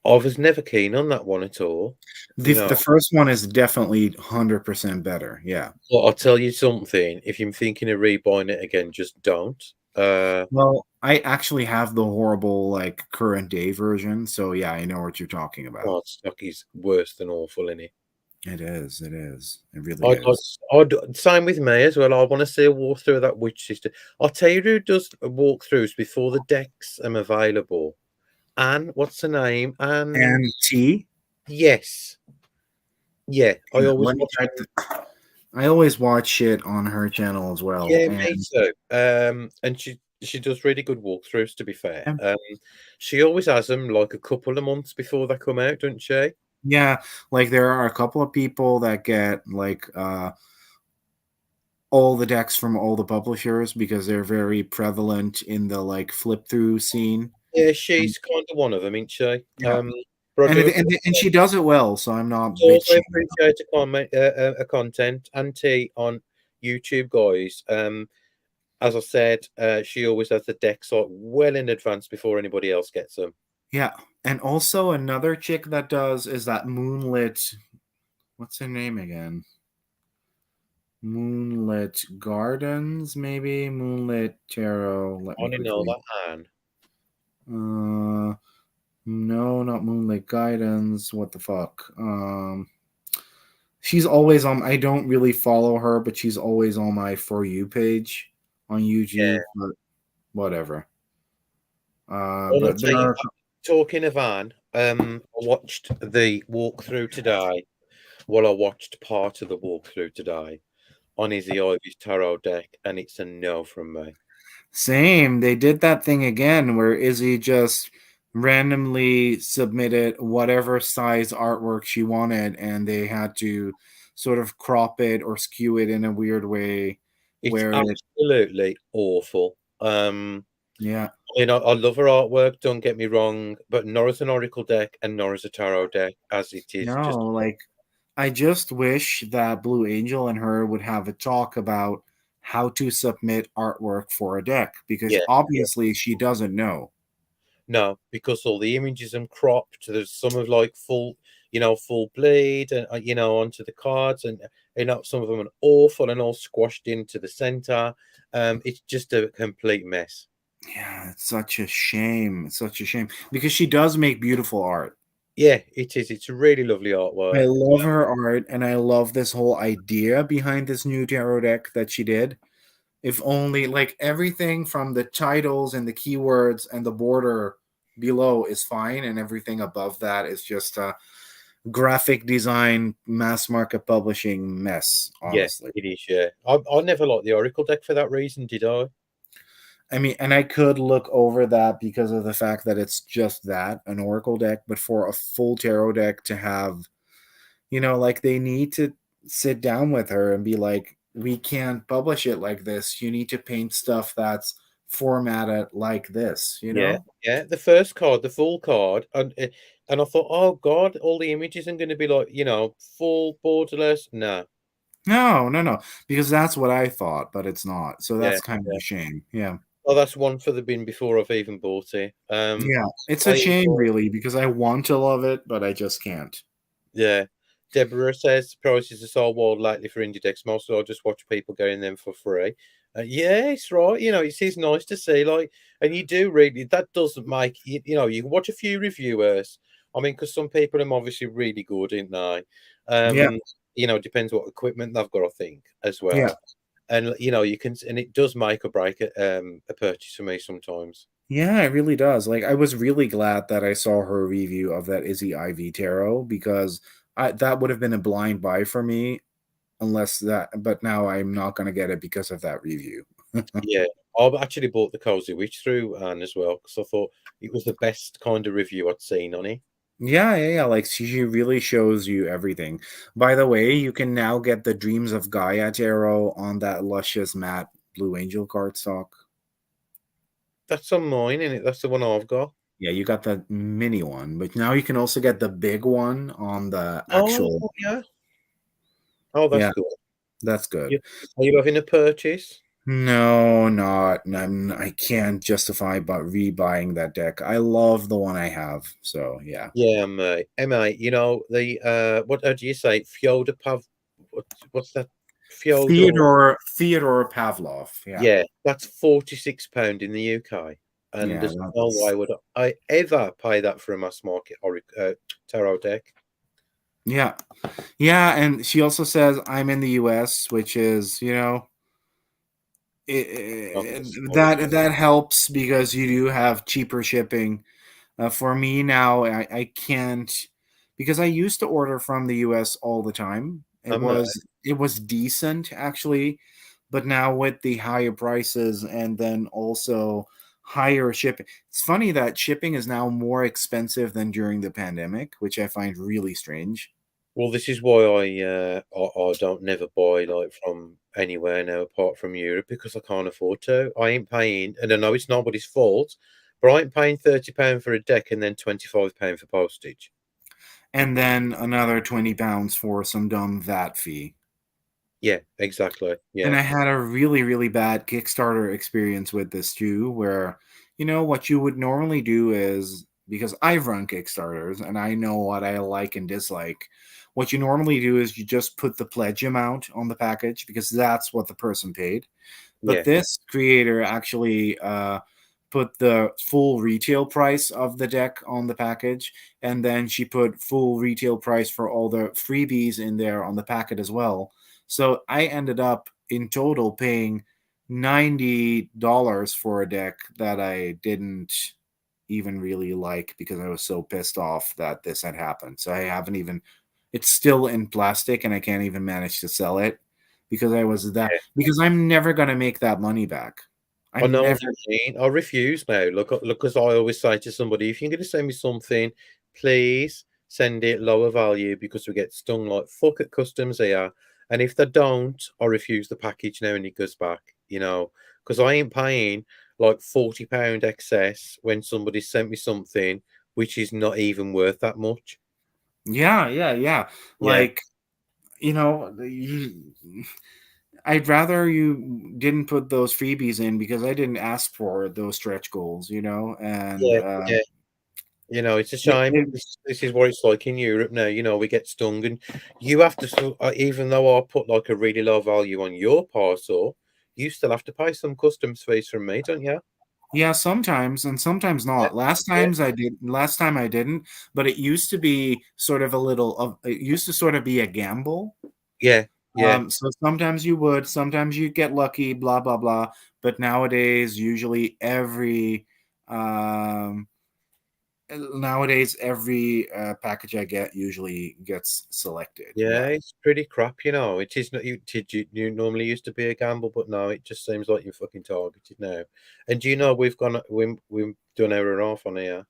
I was never keen on that one at all. The You know, the first one is definitely 100% better. Yeah. but I'll tell you something. If you're thinking of rebuying it again, just don't. Well, I actually have the horrible like current day version, so yeah, I know what you're talking about. God, stock is worse than awful in it. It is. It is. It really I'd like, is. same with me as well. I want to see a walkthrough of that witch sister. I'll tell you who does walkthroughs before the decks are available. Anne, what's her name? And And T. yes, yeah. I Yeah, always let me watch. type. I always watch shit on her channel as well, Yeah, me and too. And she does really good walkthroughs. To be fair, yeah, she always has them like a couple of months before they come out, doesn't she? yeah, like there are a couple of people that get like all the decks from all the publishers because they're very prevalent in the like flip through scene. Yeah, And, she's kind of one of them, isn't she? yeah, But I and, do and she does it well, so I'm not also bitching. appreciate a comment, a content and T on YouTube, guys. As I said, she always has the decks out well in advance before anybody else gets them. Yeah, and also another chick that does is that Moonlit. What's her name again? Moonlit Gardens, maybe Moonlit Tarot. Let I me only know quickly. that Anne. Uh, no, not Moonlit Guidance. What the fuck? She's always on. I don't really follow her, but she's always on my For You page on YouTube. Yeah, But whatever. well, I'll But tell there you. are. Talking of Anne, I watched the walkthrough today. Well, I watched part of the walkthrough today on Izzy Ivy's tarot deck, and it's a no from me. Same. They did that thing again where Izzy just randomly submitted whatever size artwork she wanted, and they had to sort of crop it or skew it in a weird way It's where it, absolutely awful. yeah, I love her artwork, don't get me wrong, but nor as an Oracle deck and nor as a tarot deck, as it is no, just like I just wish that Blue Angel and her would have a talk about how to submit artwork for a deck because yeah, yeah. obviously she doesn't know. No, because all the images are cropped. There's some of like full bleed and onto the cards, and some of them are awful and all squashed into the center. It's just a complete mess. Yeah, it's such a shame. It's such a shame because she does make beautiful art. Yeah, it is. It's a really lovely I artwork. love her art and I love this whole idea behind this new tarot deck that she did. If only like everything from the titles and the keywords and the border below is fine, and everything above that is just a graphic design, mass market publishing mess, Yeah, honestly. it is. Yeah, I never liked the Oracle deck for that reason, did I? I mean, and I could look over that because of the fact that it's just that an Oracle deck, but for a full tarot deck to have, like they need to sit down with her and be like, we can't publish it like this. You need to paint stuff that's formatted like this, you Yeah, know? yeah. The first card, the full card, and I thought, oh God, all the images are going to be like full borderless. No, No, no, no, because that's what I thought, but it's not. So yeah, that's kind of yeah. a shame. Yeah. Oh, that's one for the bin before I've even bought it. Yeah. It's a I shame, enjoy. really, because I want to love it, but I just can't. Yeah. Deborah says prices are so wild lately for indie decks. Mostly I just watch people getting them for free. Yeah, it's right. It's nice to see, like, and you do really, that doesn't make, you can watch a few reviewers. I mean, because some people are obviously really good, aren't they? Yeah. Depends what equipment they've got, I think, as Yeah. well. And, you can, and it does make or break a purchase for me sometimes. Yeah, it really does. Like, I was really glad that I saw her review of that Izzy Ivy tarot because that would have been a blind buy for me unless that, but now I'm not going to get it because of that review. Yeah, I've actually bought the Cozy Witch through Anne as well because I thought it was the best kind of review I'd seen on it. Yeah, yeah, yeah. Like she really shows you everything. By the way, you can now get the Dreams of Gaia tarot on that luscious matte Blue Angel cardstock. That's on mine, isn't it? That's the one I've got. Yeah, you got the mini one, but now you can also get the big one on the Oh, actual. yeah. Oh, that's Yeah, good. that's good. You, are you having a purchase? No, not. I can't justify but rebuying that deck. I love the one I have. So yeah. Yeah, mate. Hey, mate, you know, what do you say? Fyodor what's that? Fyodor. Theodore Pavlov. Yeah. Yeah, that's £46 in the UK. And Yeah, there's no that's way would I ever pay that for a mass market or tarot deck. yeah. Yeah, and she also says I'm in the US, which is, Obviously. that helps because you do have cheaper shipping. For me now, I can't because I used to order from the US all the time. It was decent actually, but now with the higher prices and then also higher shipping. It's funny that shipping is now more expensive than during the pandemic, which I find really strange. Well, this is why I don't never buy like from anywhere now apart from Europe because I can't afford to. I ain't paying, and I know it's nobody's fault, but I ain't paying £30 for a deck and then £25 for postage. And then another £20 for some dumb VAT fee. Yeah, exactly. And Yeah, I had a really, really bad Kickstarter experience with this too, where, what you would normally do is because I've run Kickstarters and I know what I like and dislike. What you normally do is you just put the pledge amount on the package because that's what the person paid. But yeah, this creator actually put the full retail price of the deck on the package, and then she put full retail price for all the freebies in there on the packet as well. So I ended up in total paying $90 for a deck that I didn't even really like because I was so pissed off that this had happened. So I haven't even, it's still in plastic and I can't even manage to sell it because yeah. because I'm never going to make that money back. I I'm know never. what you mean. I refuse now. Look, as I always say to somebody, if you're going to send me something, please send it lower value because we get stung like fuck at customs here. And if they don't, I refuse the package now and it goes back, because I ain't paying like £40 excess when somebody sent me something which is not even worth that much. Yeah, yeah, yeah. Yeah. Like, you know, you, I'd rather you didn't put those freebies in because I didn't ask for those stretch goals, and Yeah, yeah. It's a it, shame. it- This is what it's like in Europe now. We get stung, and you have to, even though I put like a really low value on your parcel, you still have to pay some customs fees from me, don't you? yeah, sometimes and sometimes Yeah, not. yeah, Last time I didn't, but it used to be sort of a little of it used to sort of be a gamble. yeah, yeah, So sometimes you would, sometimes you get lucky, blah blah blah. But nowadays, um, every package I get usually gets selected. yeah. Yeah. It's pretty crap. It is not you normally used to be a gamble, but now it just seems like you're fucking targeted now. And we've done hour and a half on here.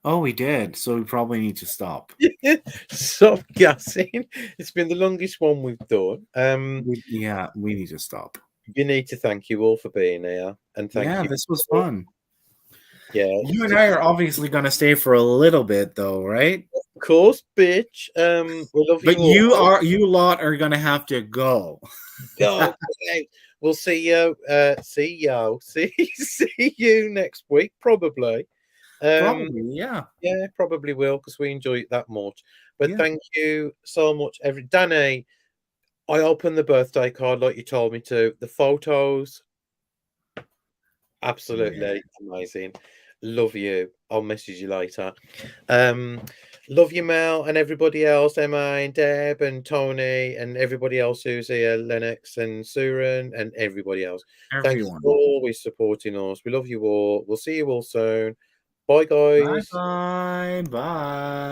Oh, we did. So we probably need to stop. Stop gassing. It's been the longest one we've done. Yeah, we need to stop. You need to thank you all for being here, and thank Yeah, you. this was fun. Yeah, You and I are obviously going to stay for a little bit, though, right? of course, bitch. We love But you all. you lot are going to have to go. Go. Okay. We'll see you next week, probably. Um, Probably, yeah. yeah, probably will because we enjoy it that much. But Yeah. thank you so much, Danny. I opened the birthday card like you told me to. The photos, Yeah. absolutely amazing. Love you. I'll message you later. Um, love you, Mel, and everybody else, Emma and Deb and Tony and everybody else who's here, Lennox and Suran and everybody else. Thanks for Everyone. always supporting us. We love you all. We'll see you all soon. Bye, Bye guys. bye. Bye.